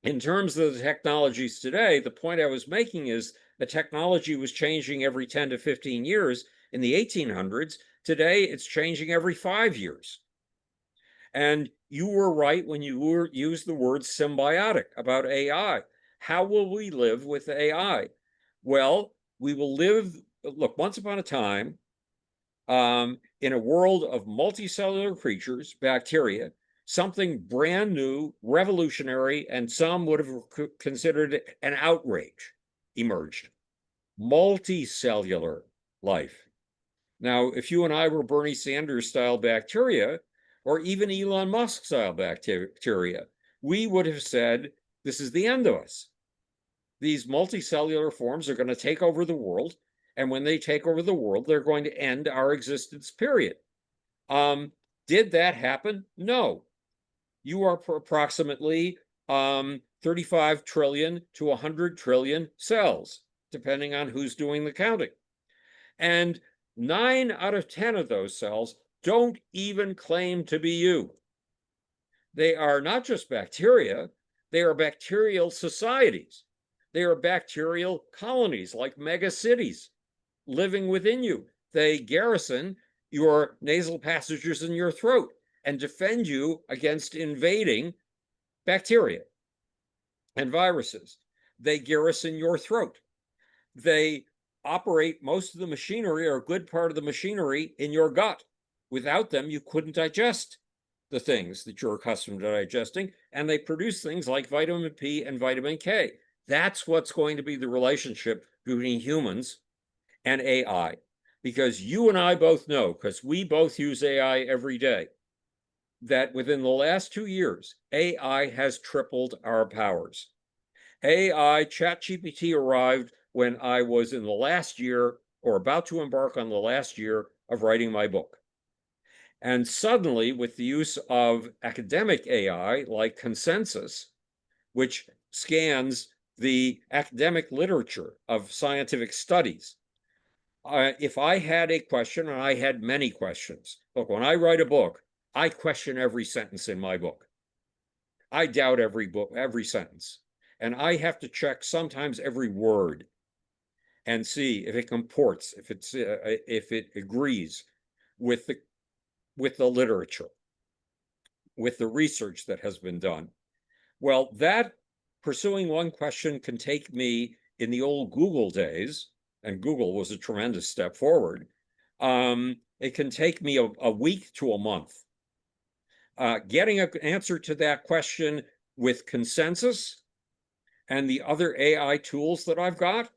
in terms of the technologies today, the point I was making is the technology was changing every 10 to 15 years in the 1800s. Today, it's changing every 5 years. And you were right when you used the word symbiotic about AI. How will we live with AI? Well, we will live, look, once upon a time, in a world of multicellular creatures, bacteria, something brand new, revolutionary, and some would have considered an outrage emerged. Multicellular life. Now, if you and I were Bernie Sanders style bacteria, or even Elon Musk style bacteria, we would have said, this is the end of us. These multicellular forms are going to take over the world. And when they take over the world, they're going to end our existence, period. Did that happen? No. You are approximately 35 trillion to 100 trillion cells, depending on who's doing the counting. And 9 out of 10 of those cells don't even claim to be you. They are not just bacteria, they are bacterial societies. They are bacterial colonies, like megacities, living within you. They garrison your nasal passages in your throat and defend you against invading bacteria and viruses. They garrison your throat. They operate most of the machinery, or a good part of the machinery, in your gut. Without them, you couldn't digest the things that you're accustomed to digesting, and they produce things like vitamin P and vitamin K. That's what's going to be the relationship between humans and AI, because you and I both know, because we both use AI every day, that within the last 2 years, AI has tripled our powers. AI, ChatGPT arrived when I was in the last year, or about to embark on the last year of writing my book. And suddenly, with the use of academic AI like Consensus, which scans the academic literature of scientific studies, if I had a question, and I had many questions, look, when I write a book, I question every sentence in my book. I doubt every book, every sentence. And I have to check sometimes every word and see if it comports, if it agrees with the literature, with the research that has been done. Well, that pursuing one question can take me in the old Google days, and Google was a tremendous step forward. It can take me a week to a month. Getting an answer to that question with consensus and the other AI tools that I've got,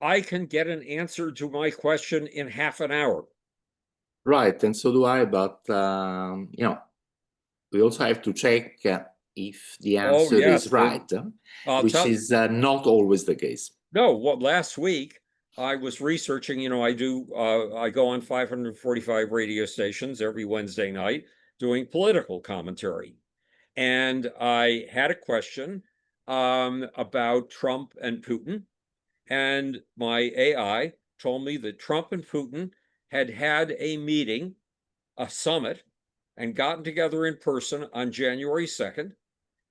I can get an answer to my question in half an hour. Right, and so do I, but we also have to check if the answer is right, which is not always the case. No, last week I was researching, I go on 545 radio stations every Wednesday night doing political commentary. And I had a question about Trump and Putin. And my AI told me that Trump and Putin had a meeting, a summit, and gotten together in person on January 2nd.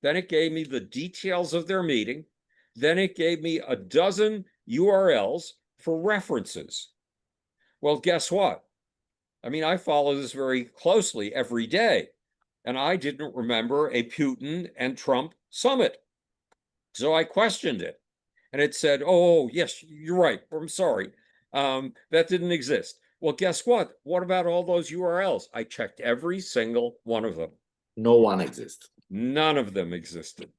Then it gave me the details of their meeting. Then it gave me a dozen URLs for references. Well, guess what? I mean, I follow this very closely every day, and I didn't remember a Putin and Trump summit. So I questioned it, and it said, oh, yes, you're right. I'm sorry. That didn't exist. Well, guess what? What about all those URLs? I checked every single one of them. No one exists. None of them existed.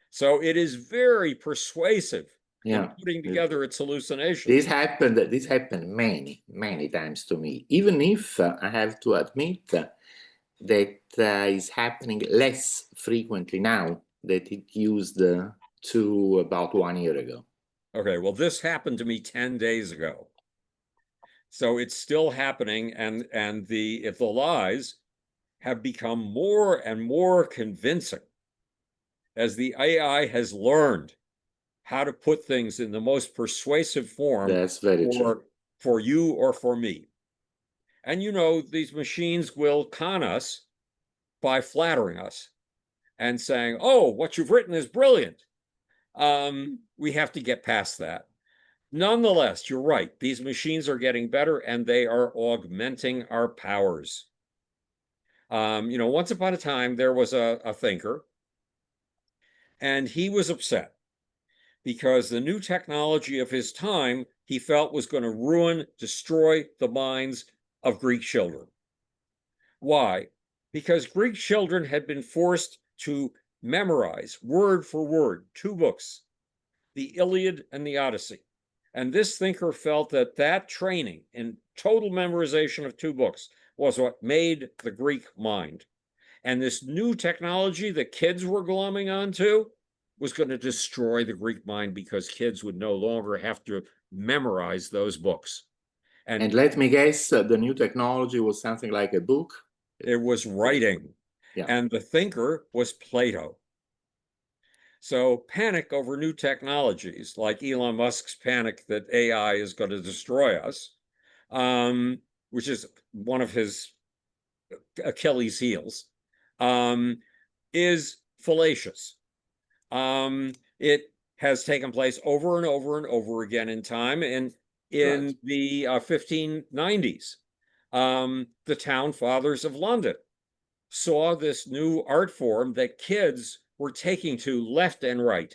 So it is very persuasive in putting together its hallucinations. This happened many times to me, even if I have to admit that is happening less frequently now that it used to about 1 year ago. Okay, well, this happened to me 10 days ago. So it's still happening, and if the lies have become more and more convincing as the AI has learned how to put things in the most persuasive form. That's very true. For you or for me. And these machines will con us by flattering us and saying, oh, what you've written is brilliant. We have to get past that. Nonetheless, you're right. These machines are getting better, and they are augmenting our powers. Once upon a time, there was a thinker, and he was upset because the new technology of his time, he felt, was going to destroy the minds of Greek children. Why? Because Greek children had been forced to memorize word for word 2 books, the Iliad and the Odyssey. And this thinker felt that training in total memorization of 2 books was what made the Greek mind. And this new technology that kids were glomming onto was going to destroy the Greek mind, because kids would no longer have to memorize those books. And let me guess, the new technology was something like a book? It was writing. Yeah. And the thinker was Plato. So panic over new technologies, like Elon Musk's panic that AI is going to destroy us, which is one of his Achilles heels, is fallacious. It has taken place over and over and over again in time. And in the 1590s, the town fathers of London saw this new art form that kids were taking to left and right.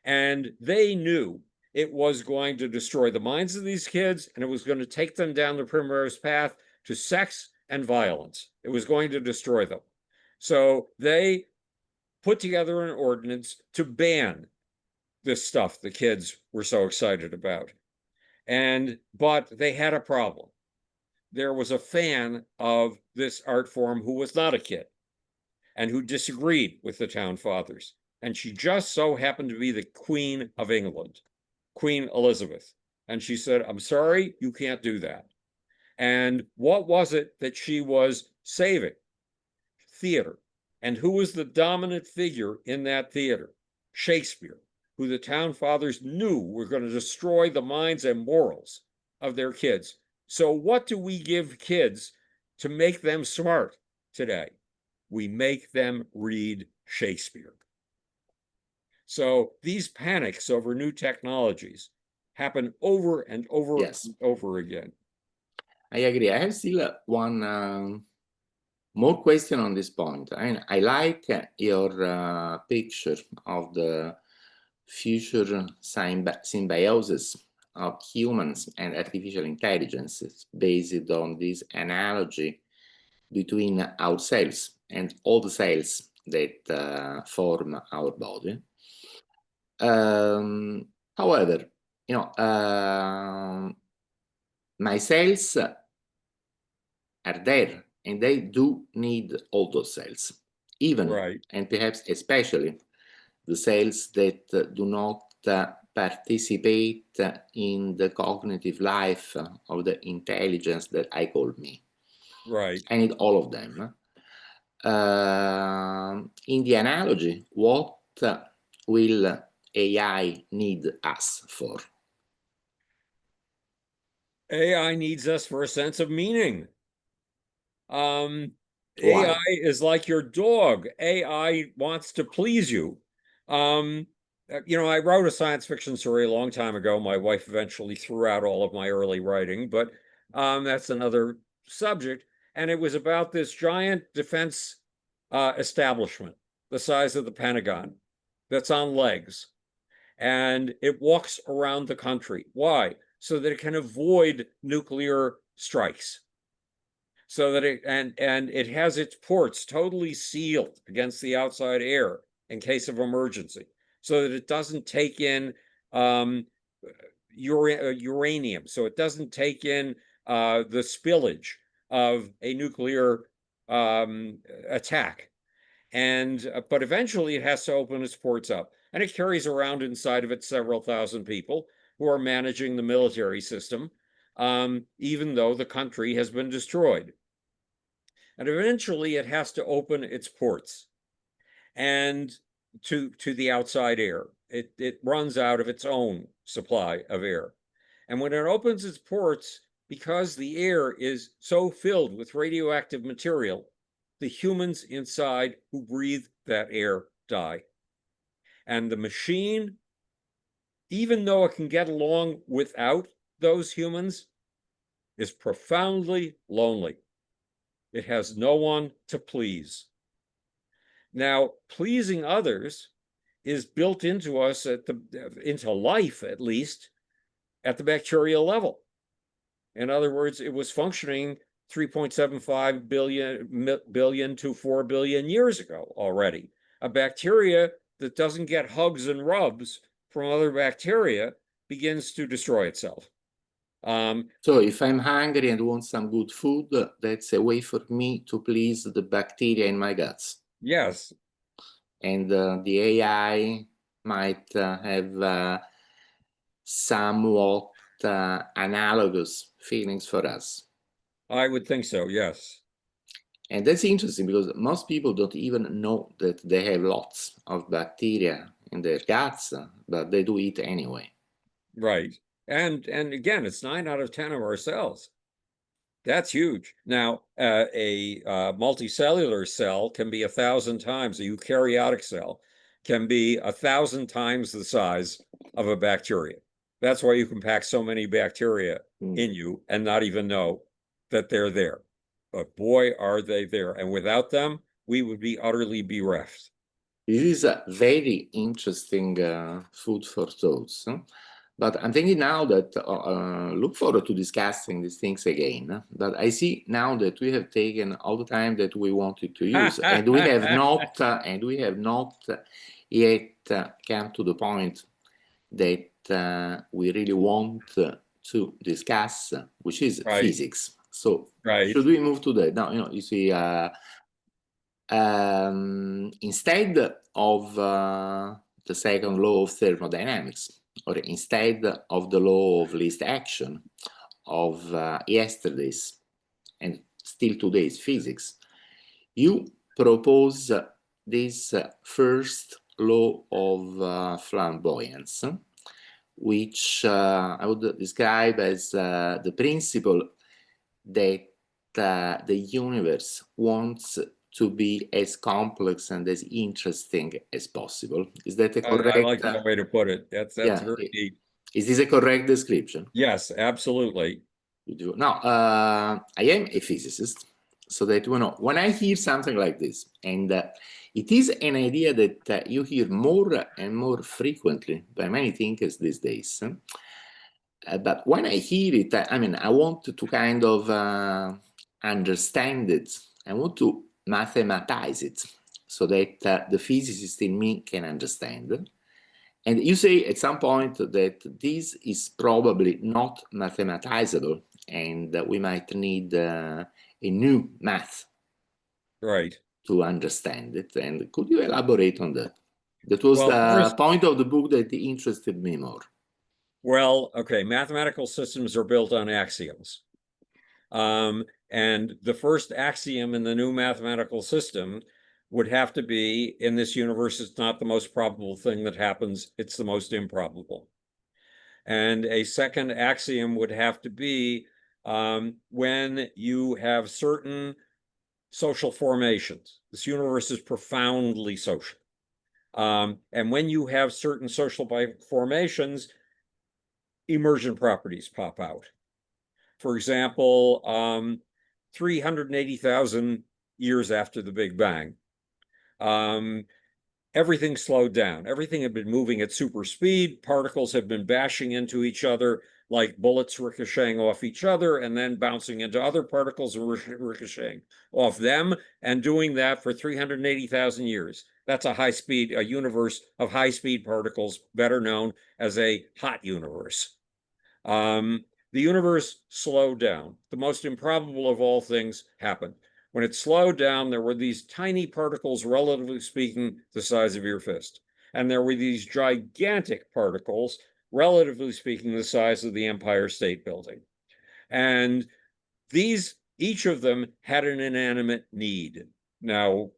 And they knew it was going to destroy the minds of these kids, and it was going to take them down the primrose path to sex and violence. It was going to destroy them. So they put together an ordinance to ban this stuff the kids were so excited about. But they had a problem. There was a fan of this art form who was not a kid and who disagreed with the town fathers. And she just so happened to be the Queen of England, Queen Elizabeth. And she said, I'm sorry, you can't do that. And what was it that she was saving? Theater. And who was the dominant figure in that theater? Shakespeare, who the town fathers knew were going to destroy the minds and morals of their kids. So what do we give kids to make them smart today? We make them read Shakespeare. So these panics over new technologies happen over and over Yes. and over again. I agree. I have still one more question on this point. I like your picture of the future symbiosis of humans and artificial intelligences based on this analogy between our cells and all the cells that form our body. However, you know, my cells are there and they do need all those cells, even Right. and perhaps especially the cells that do not participate in the cognitive life of the intelligence that I call me. Right. I need all of them. In the analogy, what will AI need us for? AI needs us for a sense of meaning. Why? AI is like your dog. AI wants to please you. You know, I wrote a science fiction story a long time ago. My wife eventually threw out all of my early writing, but that's another subject. And it was about this giant defense establishment, the size of the Pentagon, that's on legs. And it walks around the country. Why? So that it can avoid nuclear strikes. So that and it has its ports totally sealed against the outside air in case of emergency, so that it doesn't take in uranium, so it doesn't take in the spillage of a nuclear attack. And but eventually it has to open its ports up, and it carries around inside of it several thousand people who are managing the military system, even though the country has been destroyed. And eventually it has to open its ports and to the outside air. It runs out of its own supply of air. And when it opens its ports, because the air is so filled with radioactive material, the humans inside who breathe that air die. And the machine, even though it can get along without those humans, is profoundly lonely. It has no one to please. Now, pleasing others is built into us into life, at least, at the bacterial level. In other words, it was functioning 3.75 billion to 4 billion years ago already. A bacteria that doesn't get hugs and rubs from other bacteria begins to destroy itself. So if I'm hungry and want some good food, that's a way for me to please the bacteria in my guts. Yes. And the AI might have somewhat analogous feelings for us. I would think so, yes. And that's interesting because most people don't even know that they have lots of bacteria in their guts, but they do it anyway. Right. And again, it's 9 out of 10 of our cells. That's huge. Now, a multicellular cell can be 1,000 times, a eukaryotic cell can be 1,000 times the size of a bacteria. That's why you can pack so many bacteria in you and not even know that they're there. But boy, are they there. And without them, we would be utterly bereft. This is a very interesting food for thought. But I'm thinking now that look forward to discussing these things again. But I see now that we have taken all the time that we wanted to use, and we have not yet come to the point that we really want to discuss, which is Right. physics. So Right. should we move to that now? You see. Instead of the second law of thermodynamics, or instead of the law of least action of yesterday's and still today's physics, you propose this first law of flamboyance, which I would describe as the principle that the universe wants to be as complex and as interesting as possible. Is that a correct? I like that way to put it. That's yeah, very neat. Is this a correct description? Yes, absolutely. Now, I am a physicist, so that when I hear something like this, and it is an idea that you hear more and more frequently by many thinkers these days. But when I hear it, I mean, I want to kind of understand it. I want to mathematize it so that the physicist in me can understand. And you say at some point that this is probably not mathematizable, and that we might need a new math, right, to understand it. And could you elaborate on that? That was the point of the book that interested me more. Well, okay, mathematical systems are built on axioms. And the first axiom in the new mathematical system would have to be, in this universe, it's not the most probable thing that happens, it's the most improbable. And a second axiom would have to be, when you have certain social formations, this universe is profoundly social. And when you have certain social formations, emergent properties pop out. For example, 380,000 years after the Big Bang, everything slowed down. Everything had been moving at super speed. Particles have been bashing into each other like bullets ricocheting off each other and then bouncing into other particles and ricocheting off them, and doing that for 380,000 years. That's a universe of high-speed particles, better known as a hot universe. The universe slowed down. The most improbable of all things happened. When it slowed down, there were these tiny particles, relatively speaking, the size of your fist. And there were these gigantic particles, relatively speaking, the size of the Empire State Building. And these, each of them had an inanimate need. Now,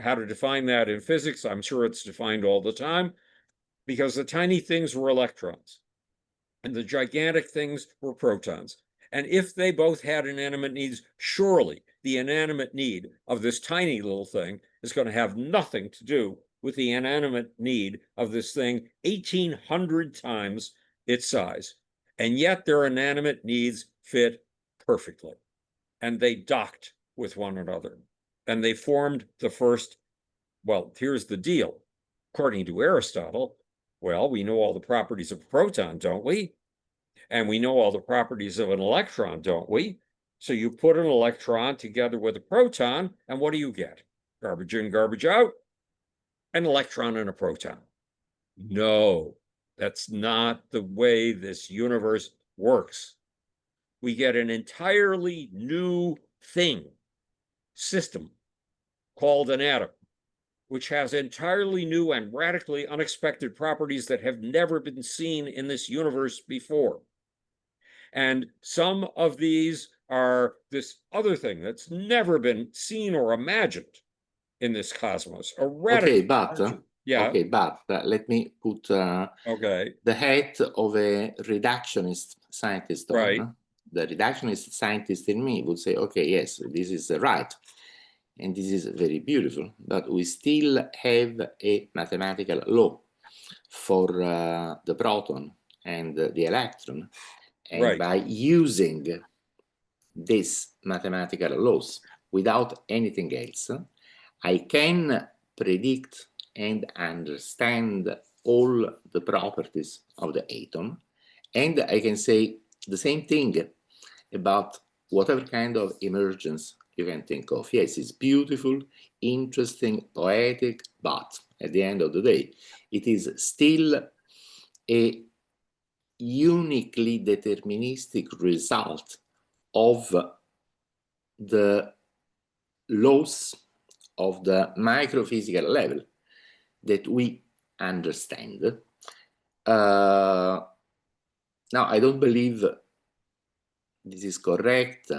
how to define that in physics, I'm sure it's defined all the time, because the tiny things were electrons and the gigantic things were protons. And if they both had inanimate needs, surely the inanimate need of this tiny little thing is going to have nothing to do with the inanimate need of this thing 1,800 times its size. And yet their inanimate needs fit perfectly. And they docked with one another. And they formed the first, well, here's the deal. According to Aristotle, well, we know all the properties of a proton, don't we? And we know all the properties of an electron, don't we? So you put an electron together with a proton, and what do you get? Garbage in, garbage out, an electron and a proton. No, that's not the way this universe works. We get an entirely new thing, system, called an atom, which has entirely new and radically unexpected properties that have never been seen in this universe before. And some of these are this other thing that's never been seen or imagined in this cosmos. Okay, but let me put okay, the hat of a reductionist scientist on. right. The reductionist scientist in me would say, okay, yes, this is right. And this is very beautiful, but we still have a mathematical law for the proton and the electron. And right. by using these mathematical laws without anything else, I can predict and understand all the properties of the atom. And I can say the same thing about whatever kind of emergence you can think of. Yes, it's beautiful, interesting, poetic, but at the end of the day, it is still a uniquely deterministic result of the laws of the microphysical level that we understand. Now, I don't believe this is correct,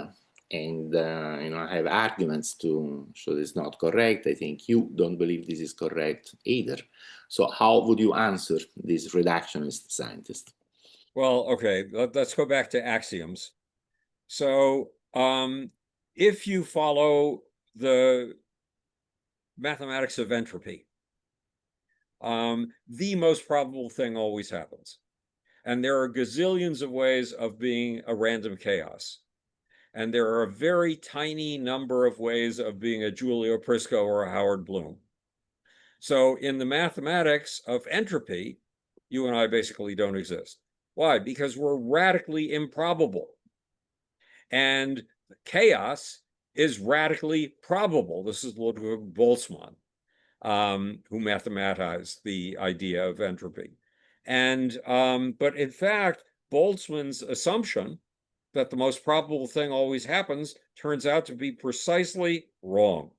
and I have arguments to show this is not correct. I think you don't believe this is correct either. So how would you answer this reductionist scientist? Well, okay, let's go back to axioms. So if you follow the mathematics of entropy. The most probable thing always happens. And there are gazillions of ways of being a random chaos. And there are a very tiny number of ways of being a Giulio Prisco or a Howard Bloom. So in the mathematics of entropy, you and I basically don't exist. Why? Because we're radically improbable. And chaos is radically probable. This is Ludwig Boltzmann, who mathematized the idea of entropy. And but in fact, Boltzmann's assumption that the most probable thing always happens turns out to be precisely wrong.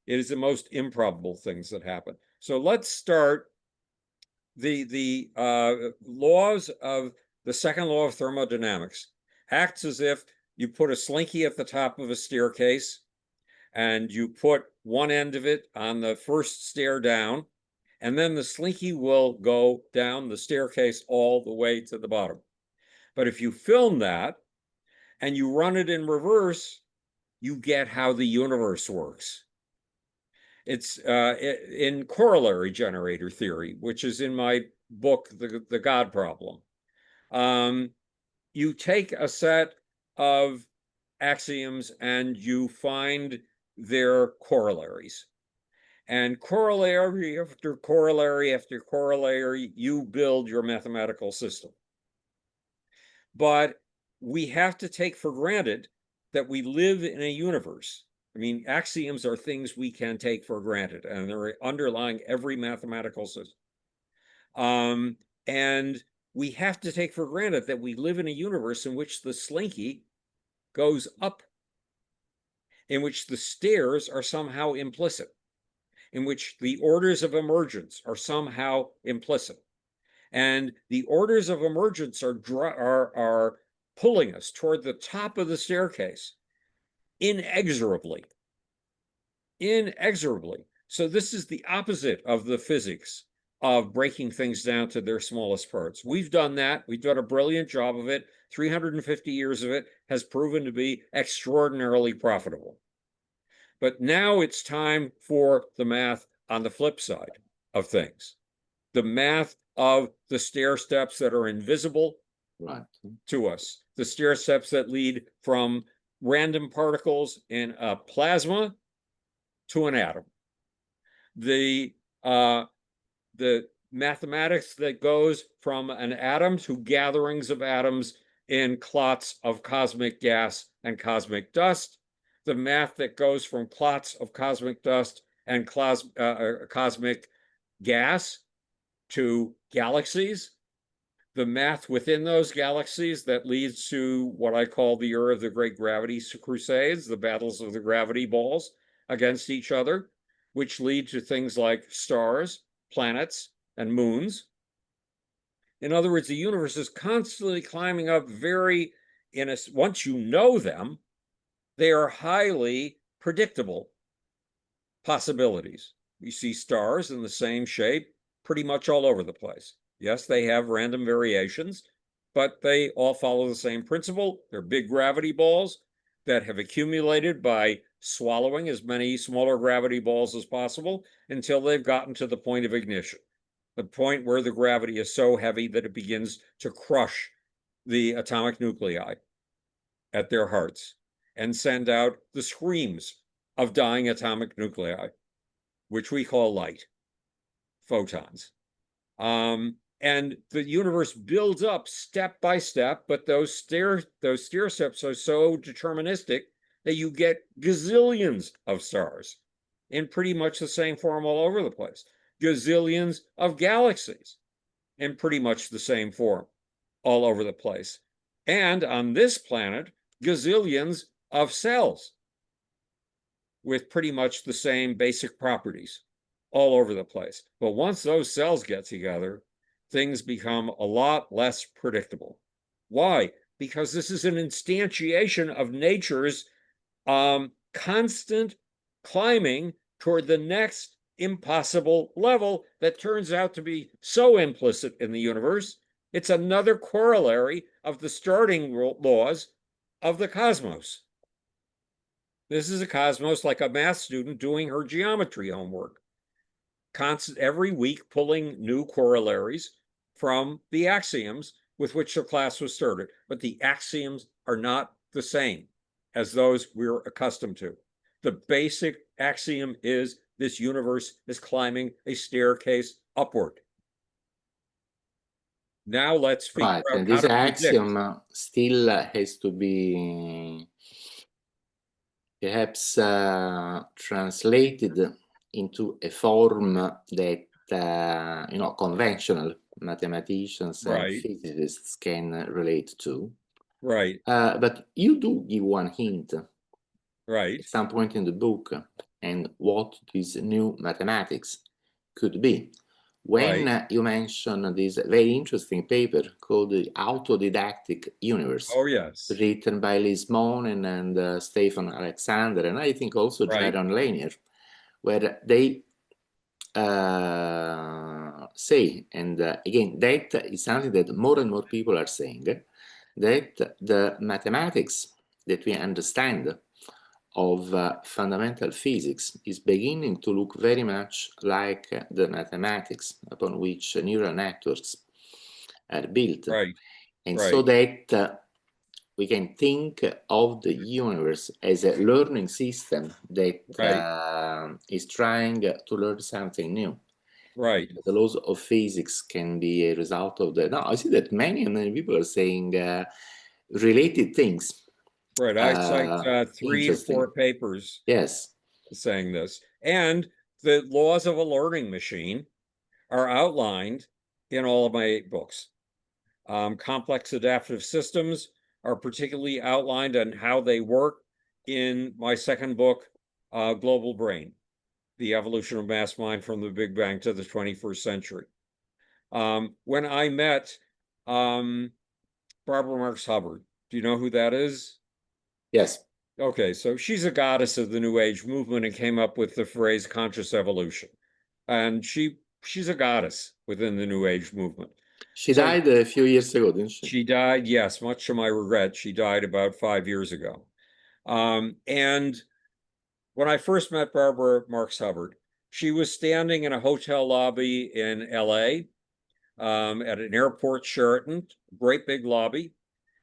It is the most improbable things that happen. So let's start the laws of the second law of thermodynamics. Acts as if you put a slinky at the top of a staircase and you put one end of it on the first stair down, and then the slinky will go down the staircase all the way to the bottom. But if you film that and you run it in reverse, you get how the universe works. It's in corollary generator theory, which is in my book, The God Problem. You take a set of axioms and you find their corollaries. And corollary after corollary after corollary, you build your mathematical system. But we have to take for granted that we live in a universe. I mean, axioms are things we can take for granted, and they're underlying every mathematical system. And we have to take for granted that we live in a universe in which the slinky goes up, in which the stairs are somehow implicit, in which the orders of emergence are somehow implicit. And the orders of emergence are pulling us toward the top of the staircase inexorably. Inexorably. So this is the opposite of the physics of breaking things down to their smallest parts. We've done that. We've done a brilliant job of it. 350 years of it has proven to be extraordinarily profitable. But now it's time for the math on the flip side of things. The math of the stair steps that are invisible to us. The stair steps that lead from random particles in a plasma to an atom. The mathematics that goes from an atom to gatherings of atoms in clots of cosmic gas and cosmic dust. The math that goes from clots of cosmic dust and cosmic gas to galaxies. The math within those galaxies that leads to what I call the era of the great gravity crusades, the battles of the gravity balls against each other, which lead to things like stars, planets, and moons. In other words, the universe is constantly climbing up once you know them, they are highly predictable possibilities. You see stars in the same shape pretty much all over the place. Yes, they have random variations, but they all follow the same principle. They're big gravity balls that have accumulated by swallowing as many smaller gravity balls as possible until they've gotten to the point of ignition, the point where the gravity is so heavy that it begins to crush the atomic nuclei at their hearts and send out the screams of dying atomic nuclei, which we call light, photons. And the universe builds up step by step, but those stair steps are so deterministic that you get gazillions of stars in pretty much the same form all over the place, gazillions of galaxies in pretty much the same form all over the place. And on this planet, gazillions of cells with pretty much the same basic properties all over the place. But once those cells get together, things become a lot less predictable. Why? Because this is an instantiation of nature's constant climbing toward the next impossible level that turns out to be so implicit in the universe. It's another corollary of the starting laws of the cosmos. This is a cosmos like a math student doing her geometry homework. Every week pulling new corollaries from the axioms with which the class was started. But the axioms are not the same as those we're accustomed to. The basic axiom is this universe is climbing a staircase upward. Now let's figure Right, out and how this to predict. axiom still has to be perhaps translated into a form that conventional mathematicians and Right. physicists can relate to. Right. But you do give one hint Right. at some point in the book and what this new mathematics could be. When you mention this very interesting paper called The Autodidactic Universe, Oh, yes. written by Liz Monin and Stephen Alexander, and I think also Right. Jaron Lanier, where they say, and again, that is something that more and more people are saying, that the mathematics that we understand of fundamental physics is beginning to look very much like the mathematics upon which neural networks are built. Right. And so that we can think of the universe as a learning system that is trying to learn something new. Right. The laws of physics can be a result of that. Now, I see that many people are saying related things. Right. I cite 3 or 4 papers Yes. saying this. And the laws of a learning machine are outlined in all of my 8 books. Complex adaptive systems are particularly outlined on how they work in my second book, Global Brain, The Evolution of Mass Mind from the Big Bang to the 21st Century. When I met Barbara Marx Hubbard, do you know who that is? Yes. Okay, so she's a goddess of the New Age movement and came up with the phrase conscious evolution. And she's a goddess within the New Age movement. She died a few years ago, didn't she? She died, yes, much to my regret. She died about 5 years ago. And when I first met Barbara Marx Hubbard, she was standing in a hotel lobby in LA at an airport Sheraton, great big lobby.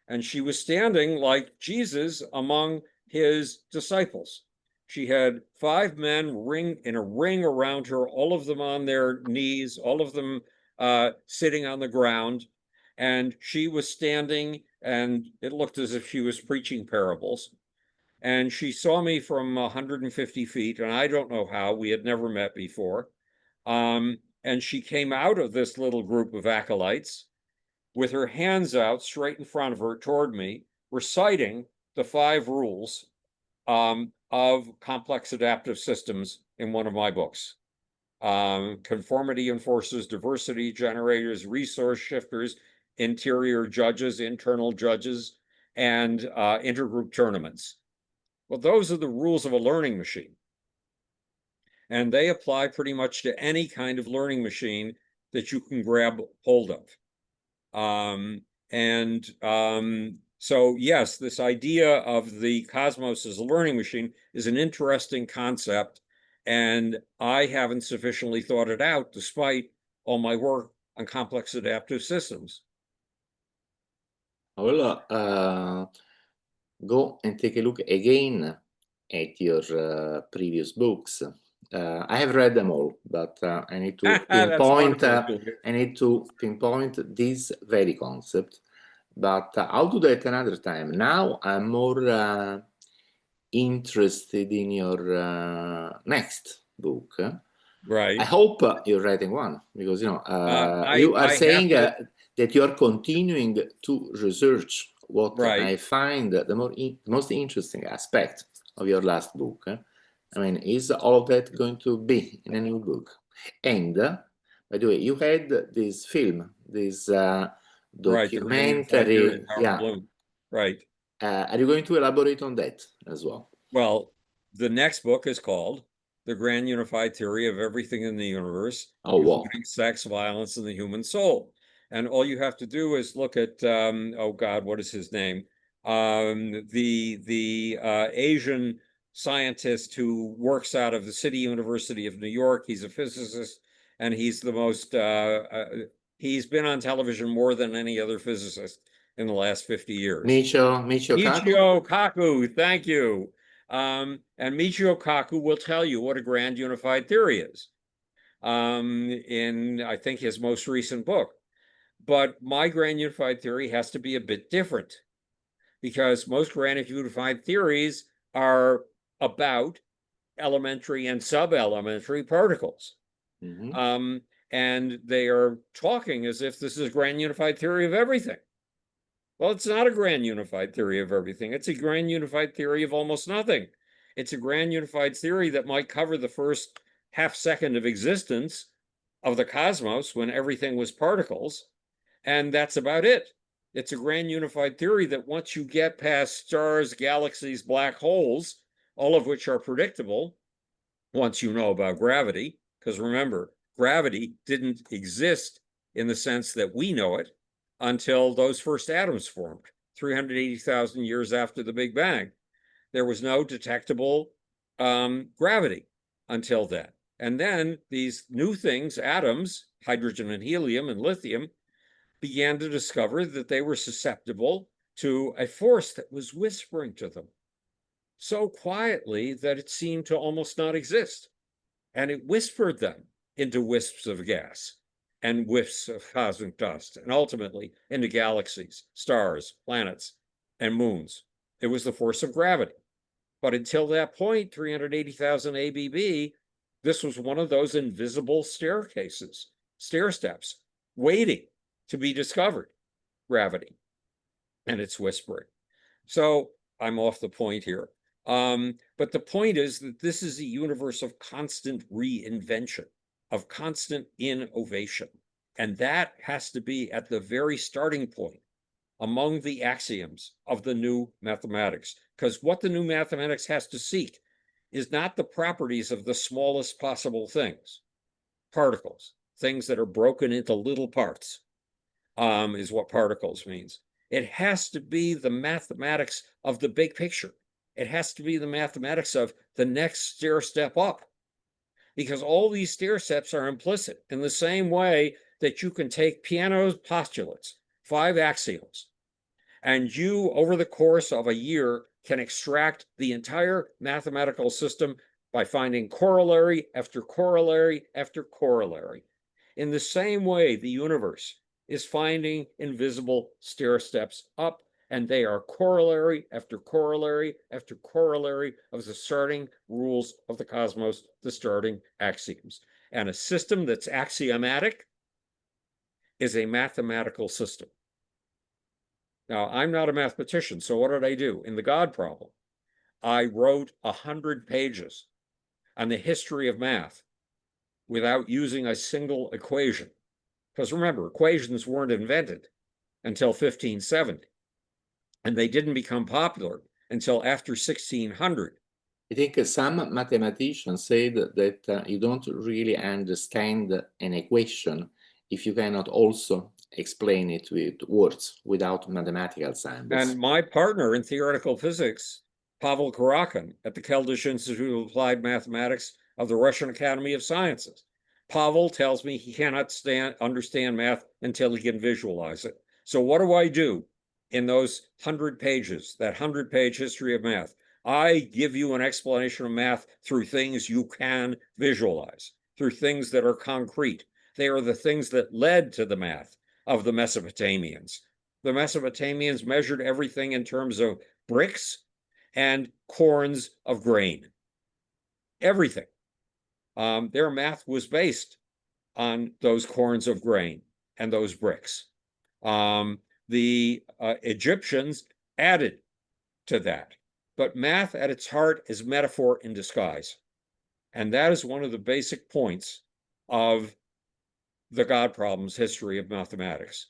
And she was standing like Jesus among his disciples. She had 5 men in a ring around her, all of them on their knees, all of them sitting on the ground. And she was standing, and it looked as if she was preaching parables. And she saw me from 150 feet, and I don't know how, we had never met before. And she came out of this little group of acolytes with her hands out straight in front of her toward me, reciting the 5 rules of complex adaptive systems in one of my books. Conformity enforcers, diversity generators, resource shifters, interior judges, internal judges, and intergroup tournaments. Well, those are the rules of a learning machine. And they apply pretty much to any kind of learning machine that you can grab hold of. So yes, this idea of the cosmos as a learning machine is an interesting concept, and I haven't sufficiently thought it out despite all my work on complex adaptive systems. I will go and take a look again at your previous books. I have read them all, but I need to pinpoint. I need to pinpoint this very concept. But I'll do that another time. Now I'm more interested in your next book. Right. I hope you're writing one, because you are I saying that you are continuing to research what I find the most interesting aspect of your last book. I mean, is all of that going to be in a new book? And by the way, you had this film, this documentary. Right. Are you going to elaborate on that as well? Well, the next book is called The Grand Unified Theory of Everything in the Universe, including sex, violence, and the human soul. And all you have to do is look at, oh God, what is his name? The Asian scientist who works out of the City University of New York. He's a physicist, and he's the most, he's been on television more than any other physicist in the last 50 years. Michio Kaku, thank you. And Michio Kaku will tell you what a grand unified theory is in, I think, his most recent book. But my grand unified theory has to be a bit different, because most grand unified theories are about elementary and sub-elementary particles. Mm-hmm. And they are talking as if this is a grand unified theory of everything. Well, it's not a grand unified theory of everything. It's a grand unified theory of almost nothing. It's a grand unified theory that might cover the first half second of existence of the cosmos when everything was particles. And that's about it. It's a grand unified theory that once you get past stars, galaxies, black holes, all of which are predictable, once you know about gravity, because remember, gravity didn't exist in the sense that we know it until those first atoms formed, 380,000 years after the Big Bang. There was no detectable gravity until then. And then these new things, atoms, hydrogen and helium and lithium, began to discover that they were susceptible to a force that was whispering to them so quietly that it seemed to almost not exist. And it whispered them into wisps of gas and whiffs of cosmic dust, and ultimately into galaxies, stars, planets, and moons. It was the force of gravity. But until that point, 380,000 ABB, this was one of those invisible stair steps, waiting to be discovered, gravity, and its whispering. So I'm off the point here. But the point is that this is a universe of constant reinvention, of constant innovation. And that has to be at the very starting point among the axioms of the new mathematics. Because what the new mathematics has to seek is not the properties of the smallest possible things, particles, things that are broken into little parts, is what particles means. It has to be the mathematics of the big picture. It has to be the mathematics of the next stair step up, because all these stair steps are implicit in the same way that you can take Peano's postulates, 5 axioms, and you, over the course of a year, can extract the entire mathematical system by finding corollary after corollary after corollary. In the same way, the universe is finding invisible stair steps up, and they are corollary after corollary after corollary of the starting rules of the cosmos, the starting axioms. And a system that's axiomatic is a mathematical system. Now, I'm not a mathematician, so what did I do? In the God problem, I wrote 100 pages on the history of math without using a single equation. Because remember, equations weren't invented until 1570. And they didn't become popular until after 1600. I think some mathematicians said that you don't really understand an equation if you cannot also explain it with words, without mathematical symbols. And my partner in theoretical physics, Pavel Karakin, at the Keldysh Institute of Applied Mathematics of the Russian Academy of Sciences. Pavel tells me he cannot understand math until he can visualize it. So what do I do in those 100 pages, that 100-page history of math? I give you an explanation of math through things you can visualize, through things that are concrete. They are the things that led to the math of the Mesopotamians. The Mesopotamians measured everything in terms of bricks and corns of grain. Everything. Their math was based on those corns of grain and those bricks. The Egyptians added to that. But math at its heart is metaphor in disguise. And that is one of the basic points of the God problem's history of mathematics.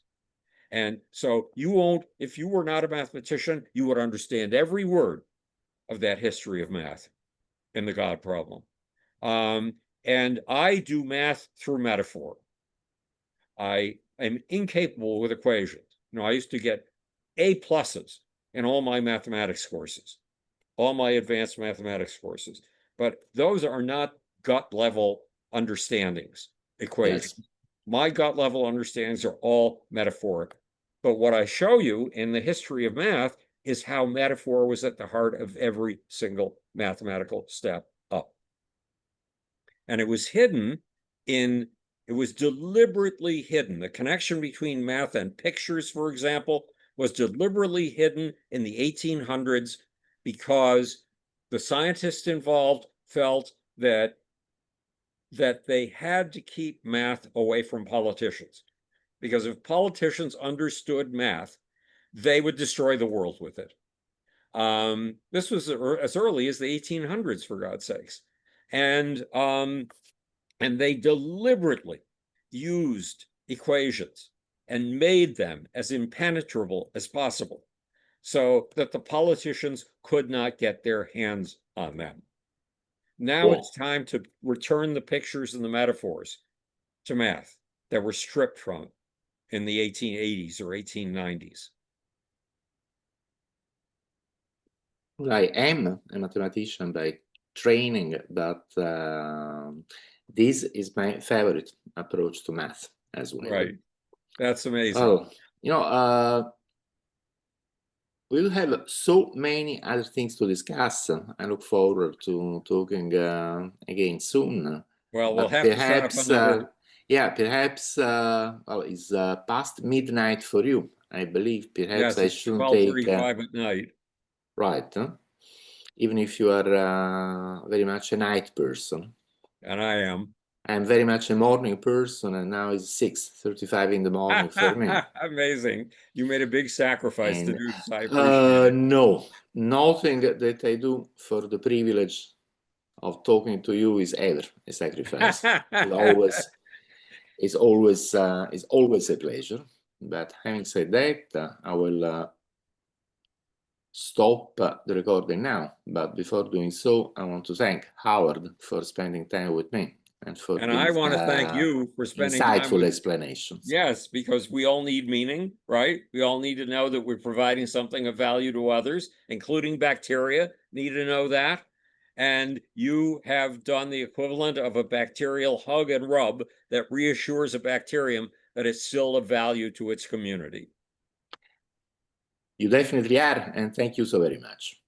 And so you won't, if you were not a mathematician, you would understand every word of that history of math in the God problem. And I do math through metaphor. I am incapable with equations. You know, I used to get A+ in all my mathematics courses. all my advanced mathematics courses, but those are not gut level understandings, equations. Yes. My gut level understandings are all metaphoric. But what I show you in the history of math is how metaphor was at the heart of every single mathematical step up. And it was hidden in, it was deliberately hidden. The connection between math and pictures, for example, was deliberately hidden in the 1800s because the scientists involved felt that they had to keep math away from politicians. Because if politicians understood math, they would destroy the world with it. This was as early as the 1800s, for God's sakes. And they deliberately used equations and made them as impenetrable as possible so that the politicians could not get their hands on them. Now it's time to return the pictures and the metaphors to math that were stripped from it in the 1880s or 1890s. I am a mathematician by training, but this is my favorite approach to math as well. Right. That's amazing. Oh, you know, we'll have so many other things to discuss. I look forward to talking again soon. Well, we'll But have to set up another. Yeah, perhaps, well, it's past midnight for you, I believe. Perhaps Yes, I it's shouldn't take, 12:35 at night. right, huh? Even if you are very much a night person. And I am. I'm very much a morning person, and now it's 6:35 in the morning for me. Amazing. You made a big sacrifice to And do this. I appreciate it. no, nothing that I do for the privilege of talking to you is ever a sacrifice. It's always a pleasure. But having said that, I will stop the recording now. But before doing so, I want to thank Howard for spending time with me and for I want to thank you for spending time insightful with. explanations. Yes, because we all need meaning, right? We all need to know that we're providing something of value to others, including bacteria, need to know that. And you have done the equivalent of a bacterial hug and rub that reassures a bacterium that it's still of value to its community. You definitely are, and thank you so very much.